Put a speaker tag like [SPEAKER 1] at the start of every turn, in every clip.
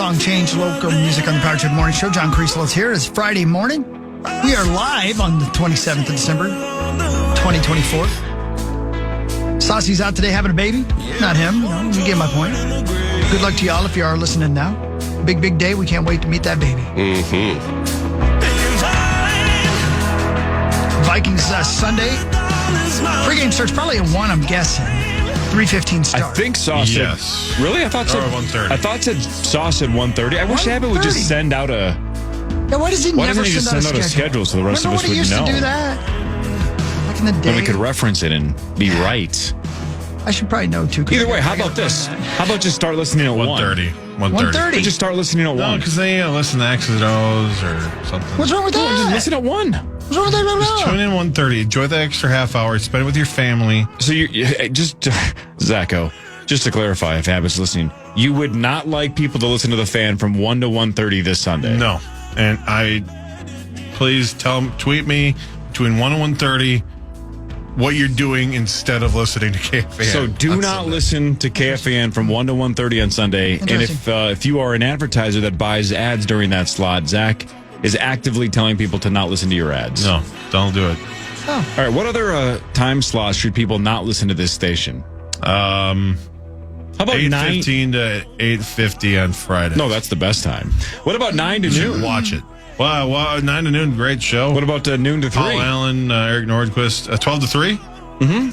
[SPEAKER 1] Song Change, local music on the Power Trip Morning Show. John Creasel is here. It's Friday morning. We are live on the 27th of December, 2024. Saucy's out today having a baby. Not him. You get my point. Good luck to y'all if you are listening now. Big, big day. We can't wait to meet that baby.
[SPEAKER 2] Mm-hmm.
[SPEAKER 1] Vikings Sunday. Pre-game starts probably at 1, I'm guessing. 3:15 start.
[SPEAKER 3] I think Saw said...
[SPEAKER 2] Yes.
[SPEAKER 3] Really? I thought said
[SPEAKER 2] 1:30.
[SPEAKER 3] I thought Saw said 1:30. I wish Abbott would just send out a...
[SPEAKER 1] Yeah, why does he
[SPEAKER 3] Why
[SPEAKER 1] never
[SPEAKER 3] doesn't he just send out a schedule so the rest of us would know?
[SPEAKER 1] Remember when he used to do that? Back in the day.
[SPEAKER 3] Then we could reference it and be right.
[SPEAKER 1] I should probably know, too.
[SPEAKER 3] Either way, how about this? How about just start listening at
[SPEAKER 2] 1:30.
[SPEAKER 1] 1:30.
[SPEAKER 3] Just start listening at 1.
[SPEAKER 2] No, because they listen to X's and O's or something.
[SPEAKER 1] What's wrong with that?
[SPEAKER 3] Just listen at 1.
[SPEAKER 1] What's wrong with that?
[SPEAKER 2] Just tune in 1:30. Enjoy the extra half hour. Spend it with your family.
[SPEAKER 3] So you just, Zacho, just to clarify, if Abbott's listening, you would not like people to listen to the fan from 1 to 1:30 this Sunday.
[SPEAKER 2] No. And please tweet me between 1 and 1:30 what you're doing instead of listening to KFAN.
[SPEAKER 3] So do not listen to KFAN from 1 to 1:30 on Sunday. And if you are an advertiser that buys ads during that slot, Zach is actively telling people to not listen to your ads.
[SPEAKER 2] No, don't do it.
[SPEAKER 1] Oh.
[SPEAKER 3] All right, what other time slots should people not listen to this station?
[SPEAKER 2] How
[SPEAKER 3] about
[SPEAKER 2] 8:15 to 8:50 on Friday?
[SPEAKER 3] No, that's the best time. What about 9 to noon?
[SPEAKER 2] Watch it. Wow, 9 to noon, great show.
[SPEAKER 3] What about noon to 3?
[SPEAKER 2] Paul Allen, Eric Nordquist, 12 to 3?
[SPEAKER 3] Mm-hmm.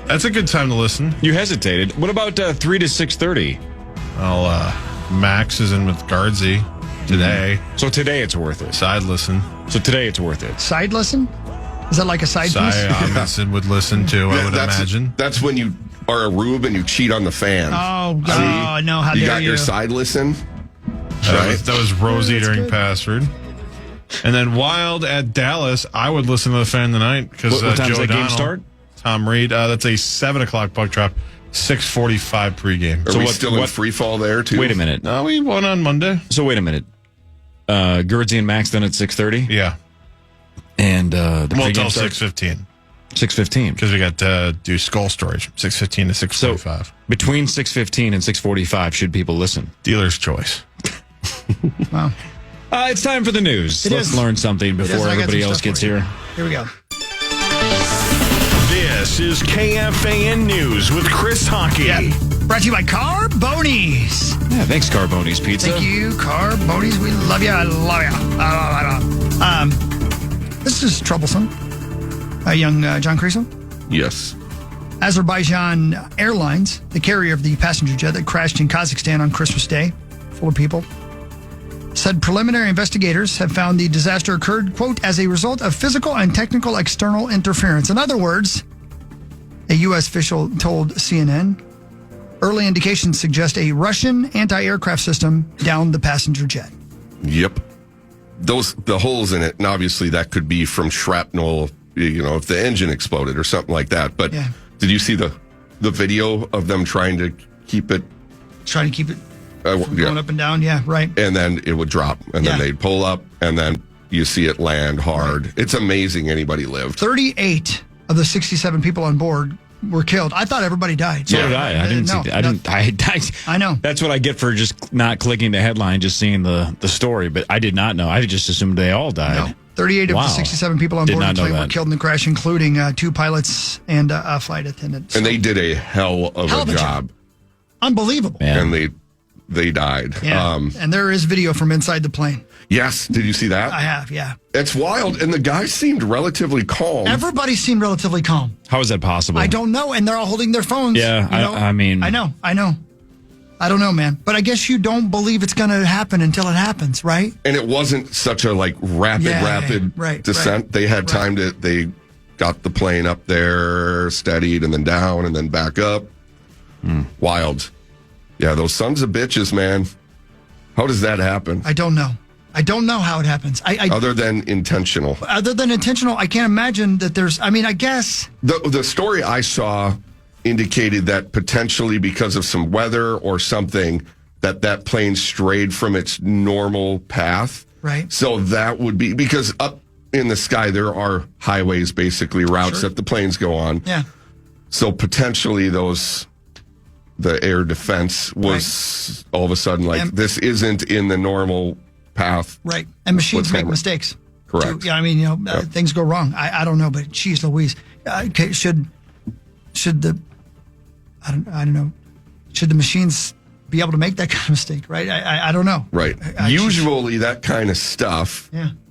[SPEAKER 2] That's a good time to listen.
[SPEAKER 3] You hesitated. What about 3 to 6:30?
[SPEAKER 2] Well, Max is in with Guardsy today.
[SPEAKER 3] Mm-hmm. So today it's worth it.
[SPEAKER 2] Side listen.
[SPEAKER 3] So today it's worth it.
[SPEAKER 1] Side listen? Is that like a side piece?
[SPEAKER 2] Amundsen would listen to, I would imagine.
[SPEAKER 4] That's when you are a rube and you cheat on the fans.
[SPEAKER 1] Oh, God, no, how dare you.
[SPEAKER 4] You got your side listen?
[SPEAKER 2] That was Rosie during password. And then Wild at Dallas, I would listen to the fan tonight because
[SPEAKER 3] what time
[SPEAKER 2] Joe
[SPEAKER 3] does that game
[SPEAKER 2] O'Donnell,
[SPEAKER 3] start?
[SPEAKER 2] Tom Reed. That's a 7 o'clock puck drop, 6:45 pregame.
[SPEAKER 4] Are we still in free fall there too?
[SPEAKER 3] Wait a minute.
[SPEAKER 2] No, we won on Monday.
[SPEAKER 3] So wait a minute. Guardsy and Max then at 6:30.
[SPEAKER 2] Yeah,
[SPEAKER 3] and the
[SPEAKER 2] we'll
[SPEAKER 3] pregame
[SPEAKER 2] tell
[SPEAKER 3] starts
[SPEAKER 2] 6:15.
[SPEAKER 3] 6:15
[SPEAKER 2] because we got to do skull storage 6:15 to 6:45.
[SPEAKER 3] So between 6:15 and 6:45, should people listen?
[SPEAKER 2] Dealer's choice.
[SPEAKER 1] Wow.
[SPEAKER 3] It's time for the news. Let's learn something before everybody else gets here.
[SPEAKER 1] Here we go.
[SPEAKER 5] This is KFAN News with Chris Hockey.
[SPEAKER 1] Yeah. Brought to you by Carboni's.
[SPEAKER 3] Yeah, thanks, Carboni's Pizza.
[SPEAKER 1] Thank you, Carboni's. We love you. I love you. This is troublesome. Young John Creasel.
[SPEAKER 4] Yes.
[SPEAKER 1] Azerbaijan Airlines, the carrier of the passenger jet that crashed in Kazakhstan on Christmas Day, full of people, said preliminary investigators have found the disaster occurred, quote, as a result of physical and technical external interference. In other words, a U.S. official told CNN, early indications suggest a Russian anti-aircraft system downed the passenger jet.
[SPEAKER 4] Yep. The holes in it, and obviously that could be from shrapnel, if the engine exploded or something like that. But did you see the video of them trying to keep it?
[SPEAKER 1] Trying to keep it going up and down, yeah, right.
[SPEAKER 4] And then it would drop, and then they'd pull up, and then you see it land hard. Right. It's amazing anybody lived.
[SPEAKER 1] 38 of the 67 people on board were killed. I thought everybody died.
[SPEAKER 3] So did I. I didn't see that.
[SPEAKER 1] I know.
[SPEAKER 3] That's what I get for just not clicking the headline, just seeing the story. But I did not know. I just assumed they all died.
[SPEAKER 1] No. 38 of the 67 people on board the plane were killed in the crash, including 2 pilots and a flight attendant.
[SPEAKER 4] So. And they did a hell of a job.
[SPEAKER 1] Unbelievable.
[SPEAKER 4] Man. And they died.
[SPEAKER 1] Yeah. And there is video from inside the plane.
[SPEAKER 4] Yes. Did you see that?
[SPEAKER 1] I have, yeah.
[SPEAKER 4] It's wild. And the guy seemed relatively calm.
[SPEAKER 1] Everybody seemed relatively calm.
[SPEAKER 3] How is that possible?
[SPEAKER 1] I don't know. And they're all holding their phones.
[SPEAKER 3] Yeah, I mean.
[SPEAKER 1] I know. I don't know, man. But I guess you don't believe it's going to happen until it happens, right?
[SPEAKER 4] And it wasn't such a rapid descent. They had time to, they got the plane up there, steadied, and then down, and then back up. Wild. Yeah, those sons of bitches, man. How does that happen?
[SPEAKER 1] I don't know. I don't know how it happens.
[SPEAKER 4] Other than intentional.
[SPEAKER 1] Other than intentional, I can't imagine that there's, I guess.
[SPEAKER 4] The story I saw indicated that potentially because of some weather or something, that plane strayed from its normal path.
[SPEAKER 1] Right.
[SPEAKER 4] So that would be, because up in the sky, there are highways, basically routes that the planes go on.
[SPEAKER 1] Yeah.
[SPEAKER 4] So potentially those the air defense was all of a sudden like, this isn't in the normal path.
[SPEAKER 1] Right. And machines make mistakes.
[SPEAKER 4] Correct.
[SPEAKER 1] Yeah, I mean, things go wrong. I don't know, but geez Louise. Okay, should the machines be able to make that kind of mistake, right? I don't know.
[SPEAKER 4] Right. Usually that kind of stuff,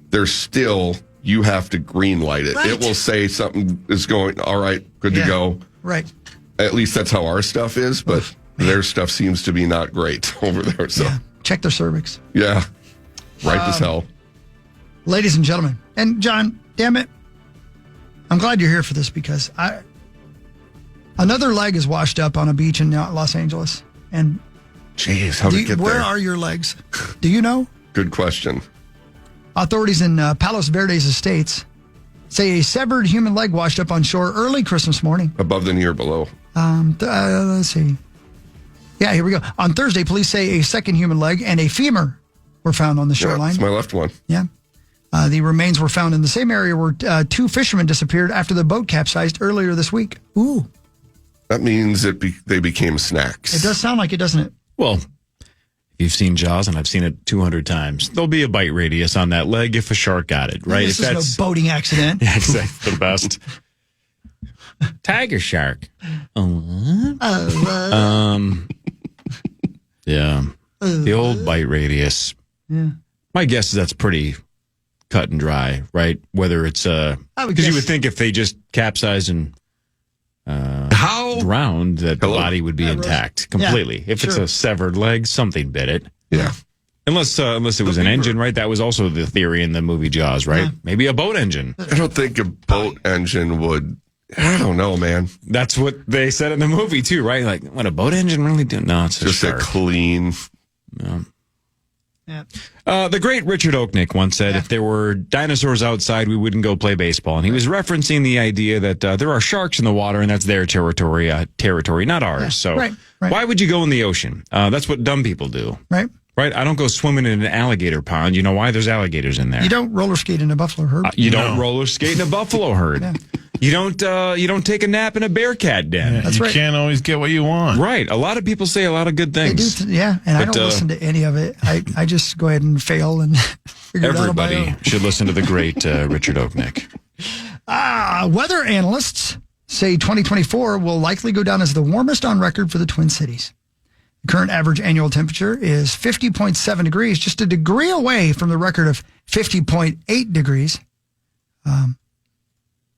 [SPEAKER 4] there's still, you have to green light it. Right. It will say something is going, all right, good to go.
[SPEAKER 1] Right.
[SPEAKER 4] At least that's how our stuff is, but their stuff seems to be not great over there. So
[SPEAKER 1] check their cervix.
[SPEAKER 4] Yeah. Right as hell.
[SPEAKER 1] Ladies and gentlemen, and John, damn it, I'm glad you're here for this because another leg is washed up on a beach in Los Angeles. And
[SPEAKER 4] jeez, how did it get there?
[SPEAKER 1] Where are your legs? Do you know?
[SPEAKER 4] Good question.
[SPEAKER 1] Authorities in Palos Verdes estates say a severed human leg washed up on shore early Christmas morning.
[SPEAKER 4] Above the knee or below?
[SPEAKER 1] Let's see. Yeah, here we go. On Thursday, police say a second human leg and a femur were found on the shoreline.
[SPEAKER 4] It's my left one.
[SPEAKER 1] Yeah. The remains were found in the same area where two fishermen disappeared after the boat capsized earlier this week. Ooh.
[SPEAKER 4] That means they became snacks.
[SPEAKER 1] It does sound like it, doesn't it?
[SPEAKER 3] Well, you've seen Jaws, and I've seen it 200 times. There'll be a bite radius on that leg if a shark got it, right?
[SPEAKER 1] This is no boating accident.
[SPEAKER 3] Yeah, exactly. The best. Tiger shark. Yeah. The old bite radius.
[SPEAKER 1] Yeah.
[SPEAKER 3] My guess is that's pretty cut and dry, right? Whether it's because you would think if they just capsized and drowned, that the body would be intact completely. If it's a severed leg, something bit it.
[SPEAKER 4] Yeah.
[SPEAKER 3] Unless it was an engine, right? That was also the theory in the movie Jaws, right? Maybe a boat engine.
[SPEAKER 4] I don't think a boat engine would. I don't know, man.
[SPEAKER 3] That's what they said in the movie too, right? Like, what a boat engine really do? No, it's
[SPEAKER 4] just a clean.
[SPEAKER 1] Yeah.
[SPEAKER 3] The great Richard Oaknick once said, if there were dinosaurs outside, we wouldn't go play baseball. And he was referencing the idea that there are sharks in the water, and that's their territory, not ours. So why would you go in the ocean? That's what dumb people do.
[SPEAKER 1] Right.
[SPEAKER 3] Right? I don't go swimming in an alligator pond. You know why? There's alligators in there.
[SPEAKER 1] You don't roller skate in a buffalo herd.
[SPEAKER 3] You don't roller skate in a buffalo herd. Yeah. You don't take a nap in a bearcat den.
[SPEAKER 2] That's right. You can't always get what you want.
[SPEAKER 3] Right. A lot of people say a lot of good things.
[SPEAKER 1] They do, and I don't listen to any of it. I just go ahead and fail and figure it out on my own.
[SPEAKER 3] Everybody should listen to the great Richard Oaknick.
[SPEAKER 1] Weather analysts say 2024 will likely go down as the warmest on record for the Twin Cities. The current average annual temperature is 50.7 degrees, just a degree away from the record of 50.8 degrees.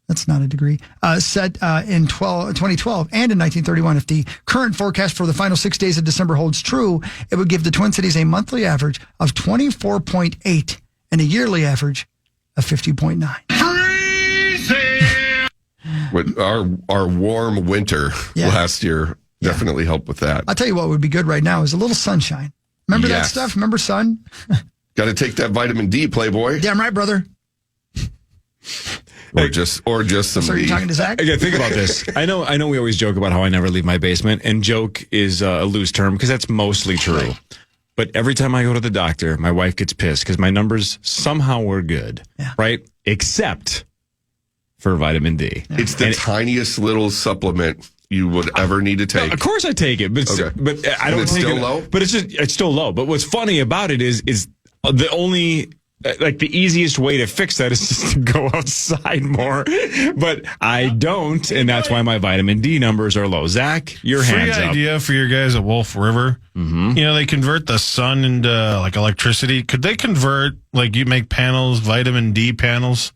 [SPEAKER 1] That's not a degree. Set in 2012 and in 1931. If the current forecast for the final 6 days of December holds true, it would give the Twin Cities a monthly average of 24.8 and a yearly average of 50.9.
[SPEAKER 4] With our warm winter last year definitely helped with that.
[SPEAKER 1] I'll tell you what would be good right now is a little sunshine. Remember that stuff? Remember sun?
[SPEAKER 4] Got to take that vitamin D, Playboy.
[SPEAKER 1] Damn right, brother.
[SPEAKER 4] Or just some.
[SPEAKER 1] So are you talking to Zach?
[SPEAKER 3] Okay, think about this. I know. We always joke about how I never leave my basement, and joke is a loose term because that's mostly true. But every time I go to the doctor, my wife gets pissed because my numbers somehow were good, right? Except for vitamin D.
[SPEAKER 4] Yeah. It's the tiniest little supplement you would ever need to take.
[SPEAKER 3] Of course, I take it, but I don't.
[SPEAKER 4] It's
[SPEAKER 3] take
[SPEAKER 4] still
[SPEAKER 3] it,
[SPEAKER 4] low.
[SPEAKER 3] But it's still low. But what's funny about it is the only. Like the easiest way to fix that is just to go outside more, but I don't, and that's why my vitamin D numbers are low. Zach, your hands up.
[SPEAKER 2] Free idea for your guys at Wolf River. Mm-hmm. You know, they convert the sun into like electricity. Could they convert, like you make panels, vitamin D panels,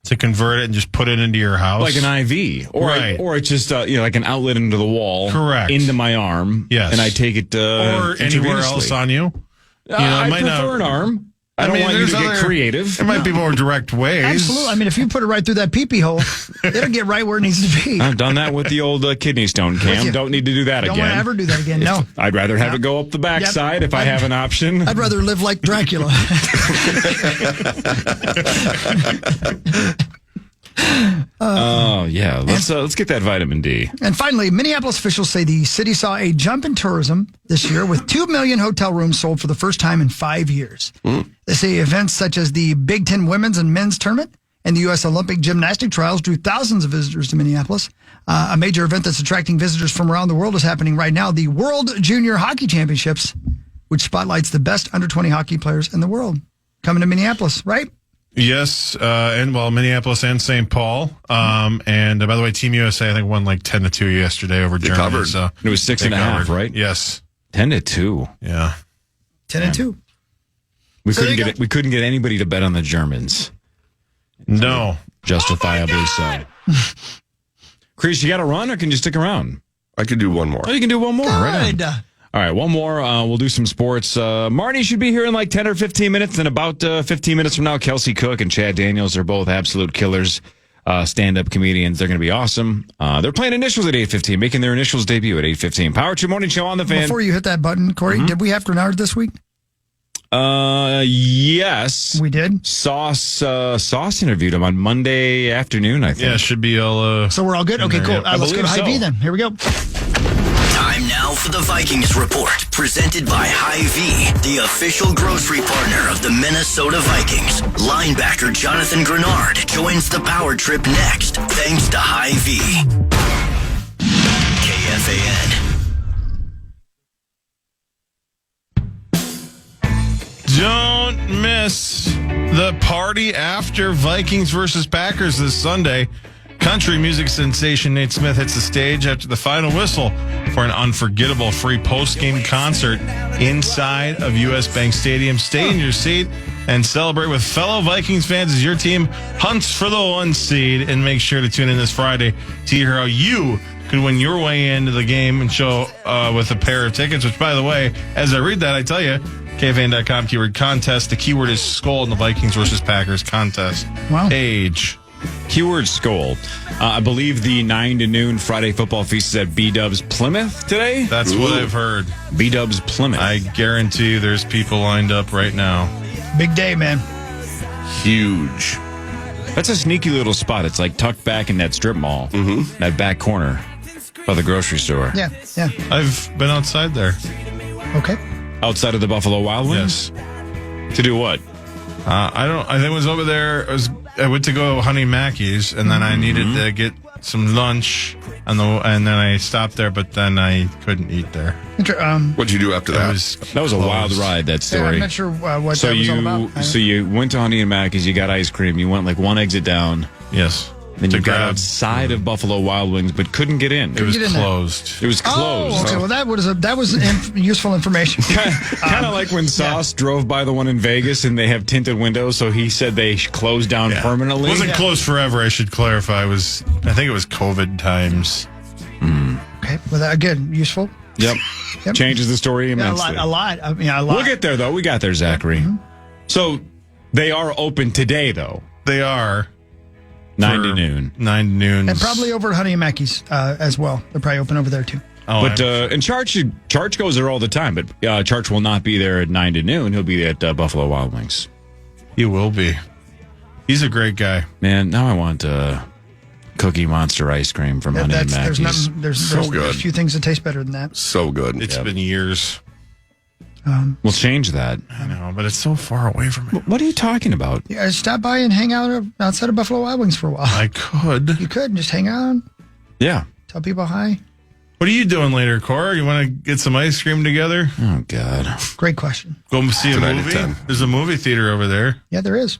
[SPEAKER 2] to convert it and just put it into your house?
[SPEAKER 3] Like an IV. Or it's just like an outlet into the wall.
[SPEAKER 2] Correct.
[SPEAKER 3] Into my arm.
[SPEAKER 2] Yes.
[SPEAKER 3] And I take it
[SPEAKER 2] or anywhere else on you.
[SPEAKER 3] I prefer an arm. I don't want you to get creative.
[SPEAKER 2] There might be more direct ways.
[SPEAKER 1] Absolutely. I mean, if you put it right through that pee-pee hole, it'll get right where it needs to be.
[SPEAKER 3] I've done that with the old kidney stone, Cam. Don't need to do that again.
[SPEAKER 1] Don't want to ever do that again, no.
[SPEAKER 3] I'd rather have it go up the backside if I have an option.
[SPEAKER 1] I'd rather live like Dracula.
[SPEAKER 3] Let's get that vitamin D.
[SPEAKER 1] And finally, Minneapolis officials say the city saw a jump in tourism this year with 2 million hotel rooms sold for the first time in 5 years. They say events such as the Big Ten women's and men's tournament and the U.S. Olympic gymnastic trials drew thousands of visitors to Minneapolis. A major event that's attracting visitors from around the world is happening right now. The World Junior Hockey Championships, which spotlights the best under-20 hockey players in the world. Coming to Minneapolis, right?
[SPEAKER 2] Yes, Minneapolis and St. Paul. And by the way, Team USA, I think, won like 10-2 yesterday over Germany.
[SPEAKER 4] Covered.
[SPEAKER 2] So
[SPEAKER 3] it was 6.5, right?
[SPEAKER 2] Yes.
[SPEAKER 3] 10-2.
[SPEAKER 2] Yeah.
[SPEAKER 1] 10-2.
[SPEAKER 3] We couldn't get anybody to bet on the Germans.
[SPEAKER 2] No.
[SPEAKER 3] Justifiably so. Chris, you got to run or can you stick around?
[SPEAKER 4] I could do one more.
[SPEAKER 3] Oh, you can do one more. Right
[SPEAKER 1] Good.
[SPEAKER 3] on. All right, one more. We'll do some sports. Marty should be here in like 10 or 15 minutes. And about 15 minutes from now, Kelsey Cook and Chad Daniels are both absolute killers, stand-up comedians. They're going to be awesome. They're playing Initials at 8:15, making their Initials debut at 8:15. Power to Morning Show on the Fan.
[SPEAKER 1] Before you hit that button, Corey, did we have Grenard this week?
[SPEAKER 3] Yes.
[SPEAKER 1] We did?
[SPEAKER 3] Sauce interviewed him on Monday afternoon, I think.
[SPEAKER 2] Yeah, should be all...
[SPEAKER 1] So we're all good? Okay,
[SPEAKER 2] there,
[SPEAKER 1] cool.
[SPEAKER 2] yeah.
[SPEAKER 1] Let's go to Hy-Vee then. Here we go.
[SPEAKER 6] Time now for the Vikings Report, presented by Hy-Vee, the official grocery partner of the Minnesota Vikings. Linebacker Jonathan Grenard joins the power trip next, thanks to Hy-Vee. KFAN.
[SPEAKER 2] Don't miss the party after Vikings versus Packers this Sunday. Country music sensation Nate Smith hits the stage after the final whistle for an unforgettable free post-game concert inside of U.S. Bank Stadium. Stay in your seat and celebrate with fellow Vikings fans as your team hunts for the 1 seed. And make sure to tune in this Friday to hear how you could win your way into the game and show with a pair of tickets, which, by the way, as I read that, I tell you, KFAN.com keyword contest. The keyword is Skol in the Vikings versus Packers contest.
[SPEAKER 1] Wow.
[SPEAKER 2] Page.
[SPEAKER 3] Keyword Skol. I believe the 9 to noon Friday football feast is at B-Dubs Plymouth today.
[SPEAKER 2] That's what I've heard.
[SPEAKER 3] B-Dubs Plymouth.
[SPEAKER 2] I guarantee you there's people lined up right now.
[SPEAKER 1] Big day, man.
[SPEAKER 4] Huge.
[SPEAKER 3] That's a sneaky little spot. It's like tucked back in that strip mall, that back corner by the grocery store.
[SPEAKER 1] Yeah, yeah.
[SPEAKER 2] I've been outside there.
[SPEAKER 1] Okay.
[SPEAKER 3] Outside of the Buffalo Wild Wings?
[SPEAKER 2] Yes.
[SPEAKER 3] To do what?
[SPEAKER 2] I think it was over there. I went to go Honey Mackey's, and then I needed to get some lunch, and then I stopped there, but then I couldn't eat there.
[SPEAKER 4] What'd you do after that?
[SPEAKER 3] That was a wild ride, that story.
[SPEAKER 1] Yeah, I'm not sure what that was all about.
[SPEAKER 3] So you went to Honey and Mackey's, you got ice cream, you went like one exit down.
[SPEAKER 2] Yes.
[SPEAKER 3] Then you got outside of Buffalo Wild Wings, but couldn't get in.
[SPEAKER 2] It was closed.
[SPEAKER 3] It was closed.
[SPEAKER 1] Oh, okay. Well, that was useful information.
[SPEAKER 3] Kind of like when Sauce drove by the one in Vegas and they have tinted windows, so he said they closed down permanently.
[SPEAKER 2] It wasn't closed forever, I should clarify. I think it was COVID times.
[SPEAKER 1] Okay. Well, that, again, useful.
[SPEAKER 3] Yep. Changes the story immensely.
[SPEAKER 1] A lot. I mean, a lot.
[SPEAKER 3] We'll get there, though. We got there, Zachary. So they are open today, though.
[SPEAKER 2] They are.
[SPEAKER 3] 9 to noon.
[SPEAKER 2] 9 to noon.
[SPEAKER 1] And probably over at Honey and Mackey's as well. They're probably open over there, too.
[SPEAKER 2] Oh,
[SPEAKER 3] But and Charch goes there all the time, but Charch will not be there at 9 to noon. He'll be at Buffalo Wild Wings.
[SPEAKER 2] he will be. He's a great guy.
[SPEAKER 3] Man, now I want Cookie Monster ice cream from Honey and Mackey's.
[SPEAKER 1] There's a few things that taste better than that.
[SPEAKER 4] So good.
[SPEAKER 2] It's been years.
[SPEAKER 3] We'll change that.
[SPEAKER 2] I know, but it's so far away from it.
[SPEAKER 3] What are you talking about?
[SPEAKER 1] Yeah, stop by and hang out outside of Buffalo Wild Wings for a while.
[SPEAKER 2] I could.
[SPEAKER 1] You could just hang out,
[SPEAKER 3] Yeah.
[SPEAKER 1] tell people hi.
[SPEAKER 2] What are you doing later, Cora? You want to get some ice cream together?
[SPEAKER 3] Oh, God.
[SPEAKER 1] Great question.
[SPEAKER 2] Go see a
[SPEAKER 4] Tonight at
[SPEAKER 2] movie?
[SPEAKER 4] 10.
[SPEAKER 2] There's a movie theater over there.
[SPEAKER 1] Yeah, there is.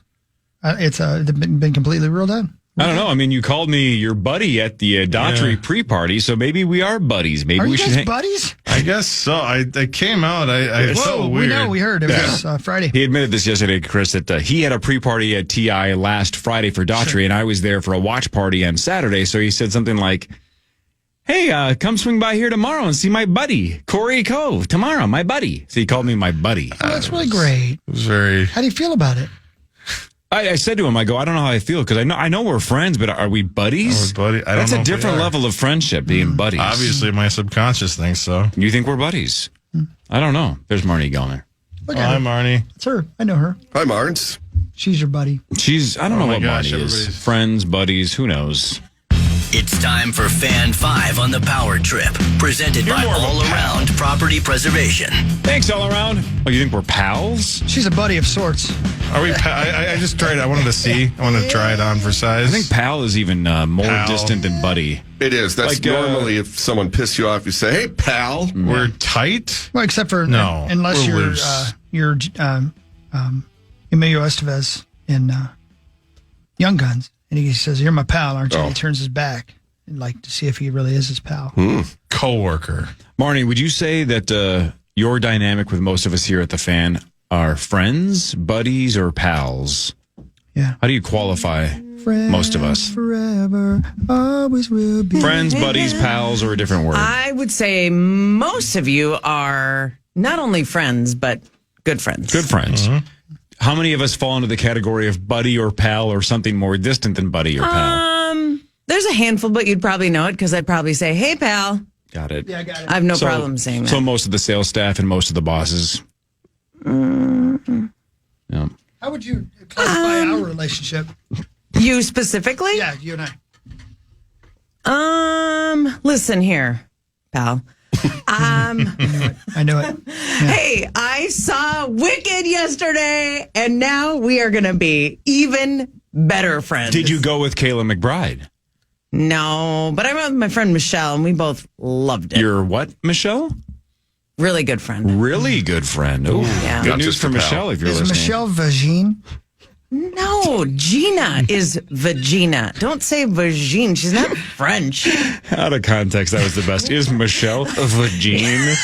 [SPEAKER 1] It's been completely ruled out.
[SPEAKER 3] I don't know. I mean, you called me your buddy at the Daughtry pre-party, so maybe we are buddies. Maybe
[SPEAKER 1] Are
[SPEAKER 3] we
[SPEAKER 1] you
[SPEAKER 3] should
[SPEAKER 1] guys
[SPEAKER 3] hang.
[SPEAKER 1] buddies?
[SPEAKER 2] I guess so. I came out. I
[SPEAKER 1] Whoa,
[SPEAKER 2] felt
[SPEAKER 1] we
[SPEAKER 2] weird.
[SPEAKER 1] know. We heard. It was Friday.
[SPEAKER 3] He admitted this yesterday, Chris, that he had a pre-party at TI last Friday for Daughtry, and I was there for a watch party on Saturday. So he said something like, "Hey, come swing by here tomorrow and see my buddy, Corey Cove. Tomorrow, my buddy." So he called me my buddy.
[SPEAKER 1] Oh, that's really great.
[SPEAKER 2] It was very.
[SPEAKER 1] How do you feel about it?
[SPEAKER 3] I said to him, I don't know how I feel, because I know we're friends, but are we buddies?
[SPEAKER 2] Oh, buddy. I don't
[SPEAKER 3] That's
[SPEAKER 2] know
[SPEAKER 3] a
[SPEAKER 2] if we
[SPEAKER 3] different
[SPEAKER 2] are.
[SPEAKER 3] level of friendship, being buddies.
[SPEAKER 2] Obviously, my subconscious thinks so.
[SPEAKER 3] You think we're buddies? I don't know. There's Marnie Gellner.
[SPEAKER 1] Look
[SPEAKER 2] Oh,
[SPEAKER 1] at
[SPEAKER 2] hi,
[SPEAKER 1] her.
[SPEAKER 2] Marnie.
[SPEAKER 1] It's her. I know her.
[SPEAKER 4] Hi, Marnes.
[SPEAKER 1] She's your buddy.
[SPEAKER 3] I don't know
[SPEAKER 2] my
[SPEAKER 3] what
[SPEAKER 2] gosh,
[SPEAKER 3] Marnie is.
[SPEAKER 2] everybody's-
[SPEAKER 3] Friends, buddies, who knows?
[SPEAKER 6] It's time for Fan 5 on the Power Trip, presented by All Around Property Preservation.
[SPEAKER 3] Thanks, All Around. Oh, you think we're pals?
[SPEAKER 1] She's a buddy of sorts.
[SPEAKER 2] Are we? I just tried. I wanted to see. I wanted to try it on for size.
[SPEAKER 3] I think pal is even more distant than buddy.
[SPEAKER 4] It is. That's
[SPEAKER 3] Like,
[SPEAKER 4] normally if someone pisses you off, you say, "Hey, pal."
[SPEAKER 2] We're tight.
[SPEAKER 1] Well, except for
[SPEAKER 2] No,
[SPEAKER 1] unless
[SPEAKER 2] we're
[SPEAKER 1] you're
[SPEAKER 2] loose.
[SPEAKER 1] Emilio Estevez in Young Guns, and he says, "You're my pal, aren't you?"
[SPEAKER 4] Oh.
[SPEAKER 1] He turns his back and like to see if he really is his pal.
[SPEAKER 2] Coworker.
[SPEAKER 3] Marnie, would you say that your dynamic with most of us here at the Fan are friends, buddies, or pals?
[SPEAKER 1] Yeah.
[SPEAKER 3] How do you qualify
[SPEAKER 1] Friends
[SPEAKER 3] most of us?
[SPEAKER 1] forever, always will be.
[SPEAKER 3] Friends, buddies, pals, or a different word?
[SPEAKER 7] I would say most of you are not only friends, but good friends.
[SPEAKER 3] Good friends. How many of us fall into the category of buddy or pal or something more distant than buddy or pal?
[SPEAKER 7] There's a handful, but you'd probably know it because I'd probably say, "Hey, pal."
[SPEAKER 3] Got it.
[SPEAKER 1] Yeah, I got it.
[SPEAKER 7] I have no problem saying that.
[SPEAKER 3] So most of the sales staff and most of the bosses. Yeah.
[SPEAKER 1] How would you classify our relationship?
[SPEAKER 7] You specifically?
[SPEAKER 1] Yeah, you and I.
[SPEAKER 7] Listen here, pal.
[SPEAKER 1] I knew it.
[SPEAKER 7] Hey, I saw Wicked yesterday, and now we are going to be even better friends.
[SPEAKER 3] Did you go with Kayla McBride?
[SPEAKER 7] No, but I went with my friend Michelle, and we both loved it.
[SPEAKER 3] Your what, Michelle?
[SPEAKER 7] Really good friend.
[SPEAKER 3] Really good friend. Oh,
[SPEAKER 7] Yeah.
[SPEAKER 3] good
[SPEAKER 4] Not
[SPEAKER 3] news
[SPEAKER 4] just
[SPEAKER 3] for
[SPEAKER 4] a pal.
[SPEAKER 3] Michelle if you're
[SPEAKER 1] Is
[SPEAKER 3] listening.
[SPEAKER 1] Michelle Vagine?
[SPEAKER 7] No, Gina is Vagina. Don't say Vagine. She's not French.
[SPEAKER 3] Out of context, that was the best. Is Michelle a vagine?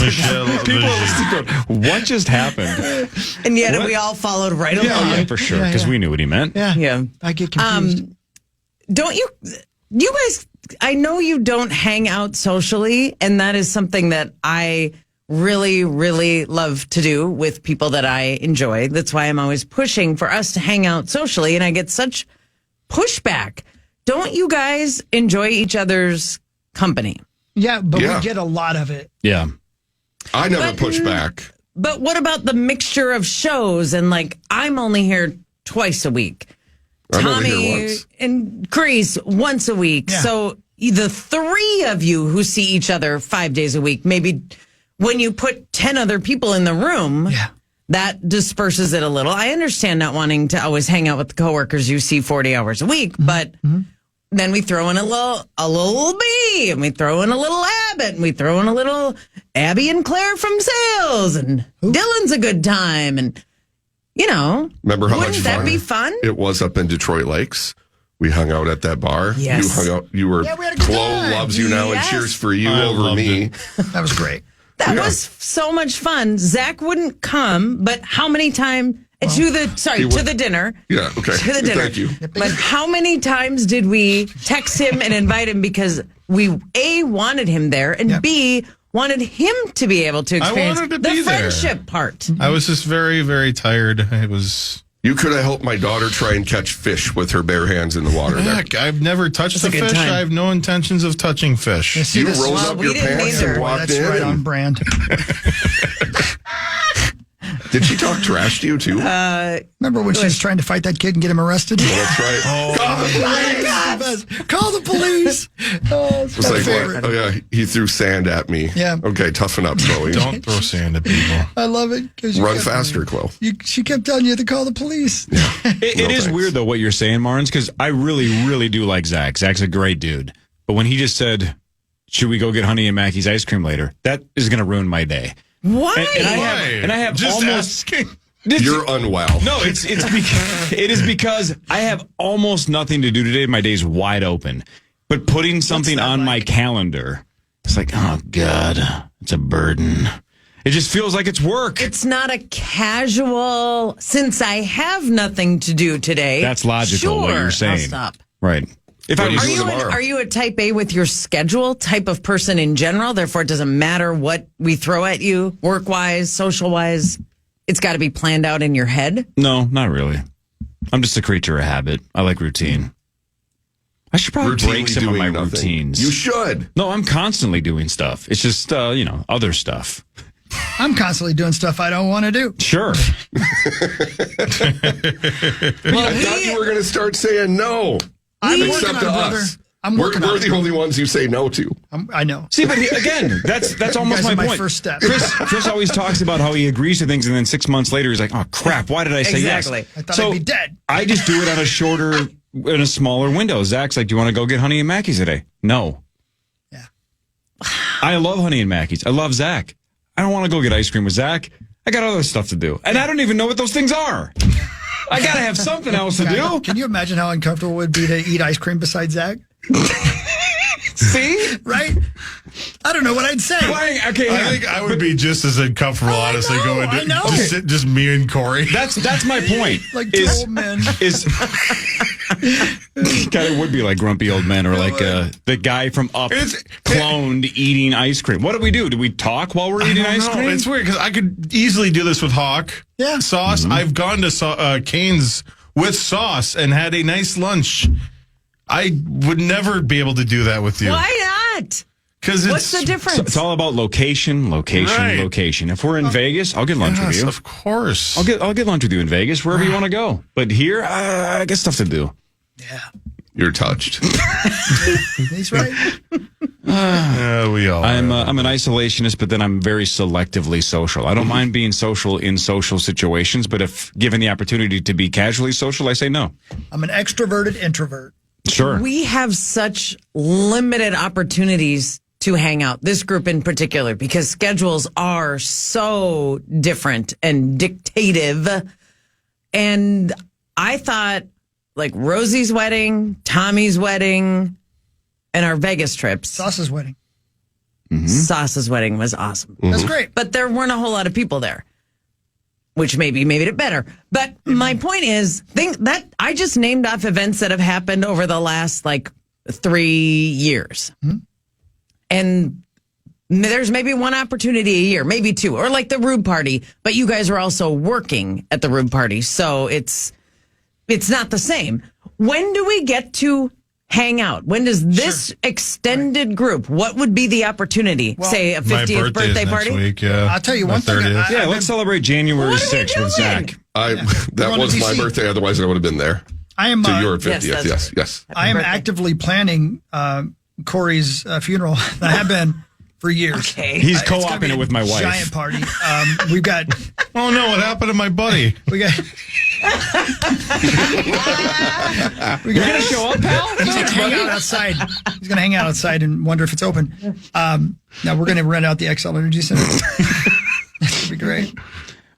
[SPEAKER 2] Michelle.
[SPEAKER 3] People are listening going, what just happened?
[SPEAKER 7] And yet
[SPEAKER 3] What?
[SPEAKER 7] we all followed right along.
[SPEAKER 3] Yeah, for sure, because we knew what he meant.
[SPEAKER 1] Yeah.
[SPEAKER 7] Yeah.
[SPEAKER 1] I get confused.
[SPEAKER 7] Don't you guys, I know you don't hang out socially, and that is something that I really, really love to do with people that I enjoy. That's why I'm always pushing for us to hang out socially, and I get such pushback. Don't you guys enjoy each other's company?
[SPEAKER 1] Yeah, but
[SPEAKER 4] Yeah.
[SPEAKER 1] we get a lot of it.
[SPEAKER 3] Yeah.
[SPEAKER 4] I never
[SPEAKER 7] But-
[SPEAKER 4] push back.
[SPEAKER 7] But what about the mixture of shows? And like, I'm only here twice a week.
[SPEAKER 4] I'm only here
[SPEAKER 7] Tommy
[SPEAKER 4] once.
[SPEAKER 7] and Grease once a week.
[SPEAKER 1] Yeah.
[SPEAKER 7] So the three of you who see each other 5 days a week, maybe when you put 10 other people in the room,
[SPEAKER 1] Yeah.
[SPEAKER 7] that disperses it a little. I understand not wanting to always hang out with the coworkers you see 40 hours a week, but then we throw in a little B, and we throw in a little Abbott, and we throw in a little Abby and Claire from sales, and Dylan's a good time, and you know,
[SPEAKER 4] Remember how
[SPEAKER 7] wouldn't
[SPEAKER 4] much
[SPEAKER 7] that
[SPEAKER 4] fun
[SPEAKER 7] be fun?
[SPEAKER 4] it was up in Detroit Lakes? We hung out at that bar.
[SPEAKER 7] Yes.
[SPEAKER 4] You hung out. You were.
[SPEAKER 1] Yeah, we had a good
[SPEAKER 4] Chloe
[SPEAKER 1] time.
[SPEAKER 4] loves you now and
[SPEAKER 7] Yes.
[SPEAKER 4] cheers for you
[SPEAKER 2] I
[SPEAKER 4] over
[SPEAKER 2] loved
[SPEAKER 4] me.
[SPEAKER 2] it.
[SPEAKER 1] That was great.
[SPEAKER 7] That was so much fun. Zach wouldn't come, but how many times to the dinner?
[SPEAKER 4] Yeah. Okay.
[SPEAKER 7] To the dinner.
[SPEAKER 4] Thank you.
[SPEAKER 7] But how many times did we text him and invite him because we A, wanted him there, and B, wanted him to be able to experience
[SPEAKER 2] wanted to
[SPEAKER 7] the
[SPEAKER 2] be there.
[SPEAKER 7] friendship part.
[SPEAKER 2] I was just very, very tired. It was.
[SPEAKER 4] You could have helped my daughter try and catch fish with her bare hands in the water. there.
[SPEAKER 2] Heck, I've never touched
[SPEAKER 7] That's a
[SPEAKER 2] a
[SPEAKER 7] good
[SPEAKER 2] fish.
[SPEAKER 7] time.
[SPEAKER 2] I have no intentions of touching fish.
[SPEAKER 1] You see
[SPEAKER 4] You
[SPEAKER 1] this?
[SPEAKER 4] rolled
[SPEAKER 7] Well,
[SPEAKER 4] up
[SPEAKER 7] we
[SPEAKER 4] your
[SPEAKER 7] didn't
[SPEAKER 4] pants
[SPEAKER 7] either.
[SPEAKER 4] and walked
[SPEAKER 1] That's
[SPEAKER 4] in.
[SPEAKER 1] right on
[SPEAKER 4] and-
[SPEAKER 1] brand.
[SPEAKER 4] Did she talk trash to you too?
[SPEAKER 1] Remember when she was trying to fight that kid and get him arrested?
[SPEAKER 4] That's right.
[SPEAKER 1] Call the police! Oh, it's
[SPEAKER 4] It's
[SPEAKER 1] my
[SPEAKER 4] like,
[SPEAKER 1] favorite.
[SPEAKER 4] oh yeah, he threw sand at me.
[SPEAKER 1] Yeah.
[SPEAKER 4] Okay, toughen up, Chloe.
[SPEAKER 2] Don't throw sand at people.
[SPEAKER 1] I love it. 'Cause you
[SPEAKER 4] Run
[SPEAKER 1] kept-
[SPEAKER 4] faster, Chloe.
[SPEAKER 1] She kept telling you to call the police.
[SPEAKER 3] It is
[SPEAKER 4] thanks.
[SPEAKER 3] weird, though, what you're saying, Marnes, because I really, really do like Zach. Zach's a great dude. But when he just said, should we go get Honey and Mackie's ice cream later? That is going to ruin my day.
[SPEAKER 7] Why?
[SPEAKER 3] And I have
[SPEAKER 2] just
[SPEAKER 3] almost...
[SPEAKER 2] asking.
[SPEAKER 4] You're unwell.
[SPEAKER 3] No, it is because I have almost nothing to do today. My day's wide open. But putting something on my calendar, it's like, oh, God, it's a burden. It just feels like it's work.
[SPEAKER 7] It's not a casual, since I have nothing to do today.
[SPEAKER 3] That's logical, what
[SPEAKER 7] sure,
[SPEAKER 3] you're saying.
[SPEAKER 7] I'll stop.
[SPEAKER 3] Right. If
[SPEAKER 4] What
[SPEAKER 3] I
[SPEAKER 4] are
[SPEAKER 3] was
[SPEAKER 4] you doing tomorrow?
[SPEAKER 7] Are you a type A with your schedule type of person in general? Therefore, it doesn't matter what we throw at you, work-wise, social-wise. It's got to be planned out in your head.
[SPEAKER 3] No, not really. I'm just a creature of habit. I like routine. I should probably break
[SPEAKER 4] Routinely
[SPEAKER 3] some of
[SPEAKER 4] doing
[SPEAKER 3] my
[SPEAKER 4] nothing.
[SPEAKER 3] routines.
[SPEAKER 4] You should.
[SPEAKER 3] No, I'm constantly doing stuff. It's just, other stuff.
[SPEAKER 1] I'm constantly doing stuff I don't want to do.
[SPEAKER 3] Sure.
[SPEAKER 4] I thought you were going to start saying no.
[SPEAKER 1] I'm
[SPEAKER 4] Except
[SPEAKER 1] working
[SPEAKER 4] to
[SPEAKER 1] on it, brother.
[SPEAKER 4] us.
[SPEAKER 1] I'm
[SPEAKER 4] We're
[SPEAKER 1] working on it.
[SPEAKER 4] the only ones you say no to.
[SPEAKER 1] I know.
[SPEAKER 3] See, but again, that's almost
[SPEAKER 1] guys
[SPEAKER 3] my
[SPEAKER 1] are my
[SPEAKER 3] point.
[SPEAKER 1] first step.
[SPEAKER 3] Chris always talks about how he agrees to things, and then 6 months later, he's like, "Oh crap, why did I say
[SPEAKER 7] Exactly.
[SPEAKER 3] yes?"
[SPEAKER 1] I thought I'd be dead.
[SPEAKER 3] I just do it on a shorter, in a smaller window. Zach's like, "Do you want to go get Honey and Mackey's today?" No.
[SPEAKER 1] Yeah.
[SPEAKER 3] I love Honey and Mackey's. I love Zach. I don't want to go get ice cream with Zach. I got other stuff to do, and I don't even know what those things are. I got to have something else to do.
[SPEAKER 1] Can you imagine how uncomfortable it would be to eat ice cream beside Zach?
[SPEAKER 3] See?
[SPEAKER 1] Right? I don't know what I'd say.
[SPEAKER 3] Okay,
[SPEAKER 2] I think I would be just as uncomfortable, honestly, going
[SPEAKER 1] I know.
[SPEAKER 2] to just me and Corey.
[SPEAKER 3] That's my point.
[SPEAKER 1] Like two old men.
[SPEAKER 3] Kind of would be like grumpy old men, or like the guy from Up cloned eating ice cream. What do we do? Do we talk while we're eating ice cream?
[SPEAKER 2] It's weird because I could easily do this with Hawk sauce.
[SPEAKER 3] Mm-hmm.
[SPEAKER 2] I've gone to Cane's with sauce and had a nice lunch. I would never be able to do that with you.
[SPEAKER 7] Why not?
[SPEAKER 2] Because
[SPEAKER 7] What's the difference?
[SPEAKER 3] It's all about location.
[SPEAKER 2] Right.
[SPEAKER 3] If we're in Vegas, I'll get lunch with you.
[SPEAKER 2] Of course.
[SPEAKER 3] I'll get lunch with you in Vegas, wherever you want to go. But here, I got stuff to do.
[SPEAKER 1] Yeah.
[SPEAKER 4] You're touched.
[SPEAKER 1] He's right.
[SPEAKER 2] We all.
[SPEAKER 3] I'm an isolationist, but then I'm very selectively social. I don't mind being social in social situations, but if given the opportunity to be casually social, I say no.
[SPEAKER 1] I'm an extroverted introvert.
[SPEAKER 3] Sure.
[SPEAKER 7] We have such limited opportunities to hang out, this group in particular, because schedules are so different and dictative. And I thought, like, Rosie's wedding, Tommy's wedding, and our Vegas trips.
[SPEAKER 1] Sauce's wedding.
[SPEAKER 7] Sauce's wedding was awesome.
[SPEAKER 1] That's great.
[SPEAKER 7] But there weren't a whole lot of people there, which maybe made it better. But my point is, that I just named off events that have happened over the last, 3 years. And there's maybe one opportunity a year, maybe two, or like the Rube Party. But you guys are also working at the Rube Party, so it's not the same. When do we get to hang out? When does this extended group, what would be the opportunity? Say a 50th birthday party?
[SPEAKER 2] Next week, yeah.
[SPEAKER 1] I'll tell you
[SPEAKER 2] My
[SPEAKER 1] one thing.
[SPEAKER 2] 30th.
[SPEAKER 3] Let's celebrate January
[SPEAKER 7] What are we
[SPEAKER 3] 6th with
[SPEAKER 7] doing?
[SPEAKER 3] Zach.
[SPEAKER 4] That was my
[SPEAKER 1] DC.
[SPEAKER 4] birthday. Otherwise, I would have been there.
[SPEAKER 1] I am.
[SPEAKER 4] To your
[SPEAKER 7] Yes,
[SPEAKER 4] 50th.
[SPEAKER 7] that's
[SPEAKER 4] Yes.
[SPEAKER 1] I am
[SPEAKER 7] birthday.
[SPEAKER 1] actively planning Corey's funeral. I have been for years.
[SPEAKER 7] Okay.
[SPEAKER 3] He's
[SPEAKER 1] It's gonna
[SPEAKER 3] co-oping
[SPEAKER 1] be
[SPEAKER 3] it with my wife.
[SPEAKER 1] Giant party. We've got.
[SPEAKER 2] Oh no! What happened to my buddy?
[SPEAKER 1] We got.
[SPEAKER 3] You're gonna show up, pal?
[SPEAKER 1] He's going to hang out outside. He's going to hang out outside and wonder if it's open. Now we're going to rent out the XL Energy Center. That'd be great.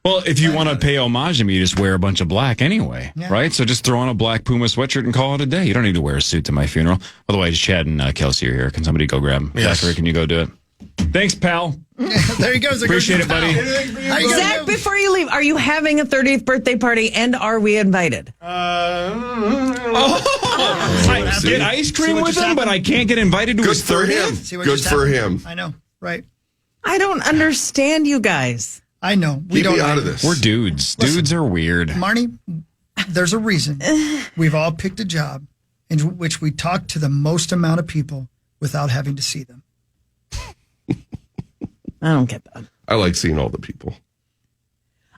[SPEAKER 3] Well, if you want to pay homage to me, you just wear a bunch of black anyway, right? So just throw on a black Puma sweatshirt and call it a day. You don't need to wear a suit to my funeral. Otherwise, Chad and Kelsey are here. Can somebody go grab him?
[SPEAKER 2] Yes.
[SPEAKER 3] Zachary, can you go do it? Thanks, pal.
[SPEAKER 1] There he goes.
[SPEAKER 3] Appreciate it, buddy.
[SPEAKER 1] How you
[SPEAKER 7] Zach,
[SPEAKER 1] doing?
[SPEAKER 7] before you leave, are you having a 30th birthday party, and are we invited?
[SPEAKER 3] I get ice cream
[SPEAKER 1] what
[SPEAKER 3] with
[SPEAKER 1] just
[SPEAKER 3] him, but I can't get invited to
[SPEAKER 4] Good
[SPEAKER 3] his
[SPEAKER 4] for
[SPEAKER 3] 30th?
[SPEAKER 4] him.
[SPEAKER 1] See what
[SPEAKER 4] Good
[SPEAKER 1] just
[SPEAKER 4] for
[SPEAKER 1] happened?
[SPEAKER 4] him.
[SPEAKER 1] I know. Right.
[SPEAKER 7] I don't understand you guys.
[SPEAKER 1] I know. We
[SPEAKER 4] Keep
[SPEAKER 1] don't
[SPEAKER 4] me out
[SPEAKER 1] know.
[SPEAKER 4] of this.
[SPEAKER 3] We're dudes. Dudes are weird.
[SPEAKER 1] Marnie, there's a reason. We've all picked a job in which we talk to the most amount of people without having to see them.
[SPEAKER 7] I don't get that.
[SPEAKER 4] I like seeing all the people.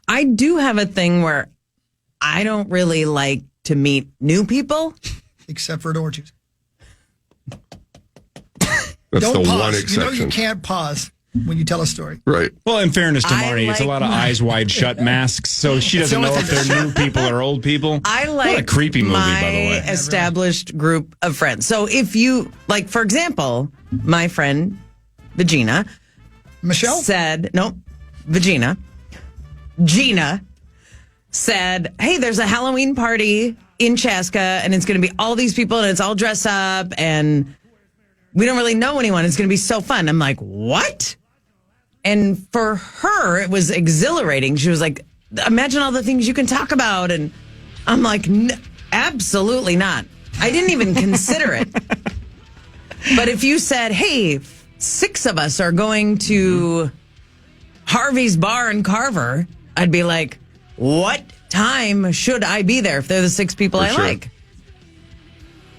[SPEAKER 7] I do have a thing where I don't really like to meet new people.
[SPEAKER 1] Except for at orgies.
[SPEAKER 4] That's
[SPEAKER 1] Don't
[SPEAKER 4] the
[SPEAKER 1] pause.
[SPEAKER 4] one
[SPEAKER 1] You know
[SPEAKER 4] exception.
[SPEAKER 1] you can't pause when you tell a story.
[SPEAKER 4] Right.
[SPEAKER 3] Well, in fairness to
[SPEAKER 7] I
[SPEAKER 3] Marnie, it's a
[SPEAKER 7] like
[SPEAKER 3] lot of
[SPEAKER 7] my-
[SPEAKER 3] eyes wide shut masks, so she doesn't know if they're new people or old people.
[SPEAKER 7] I like
[SPEAKER 3] What a creepy movie,
[SPEAKER 7] my
[SPEAKER 3] by the way.
[SPEAKER 7] established group of friends. So if you, for example, my friend Vagina
[SPEAKER 1] Michelle?
[SPEAKER 7] said, Gina said, hey, there's a Halloween party in Chaska, and it's going to be all these people, and it's all dressed up, and we don't really know anyone. It's going to be so fun. I'm like, what? And for her, it was exhilarating. She was like, imagine all the things you can talk about. And I'm like, absolutely not. I didn't even consider it. But if you said, hey, 6 of us are going to Harvey's Bar in Carver, I'd be like, what time should I be there if they're the 6 people
[SPEAKER 4] For
[SPEAKER 7] I
[SPEAKER 4] sure.
[SPEAKER 7] like?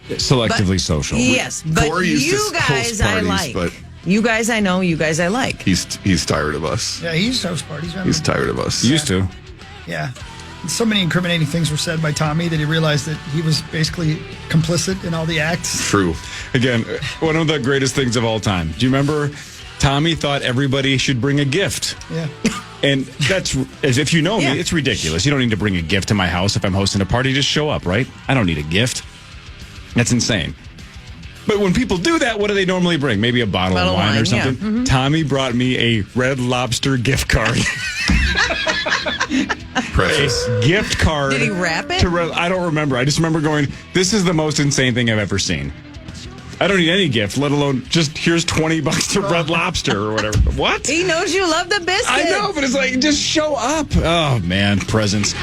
[SPEAKER 3] Selectively social.
[SPEAKER 7] Yes, but
[SPEAKER 4] Corey used
[SPEAKER 7] you
[SPEAKER 4] to host
[SPEAKER 7] guys I
[SPEAKER 4] parties,
[SPEAKER 7] like.
[SPEAKER 4] but-
[SPEAKER 7] You guys I know, you guys I like.
[SPEAKER 4] He's tired of us.
[SPEAKER 1] Yeah, he's host parties. Remember?
[SPEAKER 4] He's tired of us.
[SPEAKER 3] Used to.
[SPEAKER 1] Yeah. So many incriminating things were said by Tommy that he realized that he was basically complicit in all the acts.
[SPEAKER 4] True.
[SPEAKER 3] Again, one of the greatest things of all time. Do you remember Tommy thought everybody should bring a gift?
[SPEAKER 1] Yeah.
[SPEAKER 3] And that's, as if you know me, it's ridiculous. You don't need to bring a gift to my house if I'm hosting a party. Just show up, right? I don't need a gift. That's insane. But when people do that, what do they normally bring? Maybe a bottle of wine or something. Yeah. Tommy brought me a Red Lobster gift card.
[SPEAKER 4] Precious.
[SPEAKER 3] A gift card.
[SPEAKER 7] Did he wrap it?
[SPEAKER 3] I don't remember. I just remember going, this is the most insane thing I've ever seen. I don't need any gift, let alone just here's $20 to Red Lobster or whatever. What?
[SPEAKER 7] He knows you love the biscuit.
[SPEAKER 3] I know, but it's like, just show up. Oh, man, presents.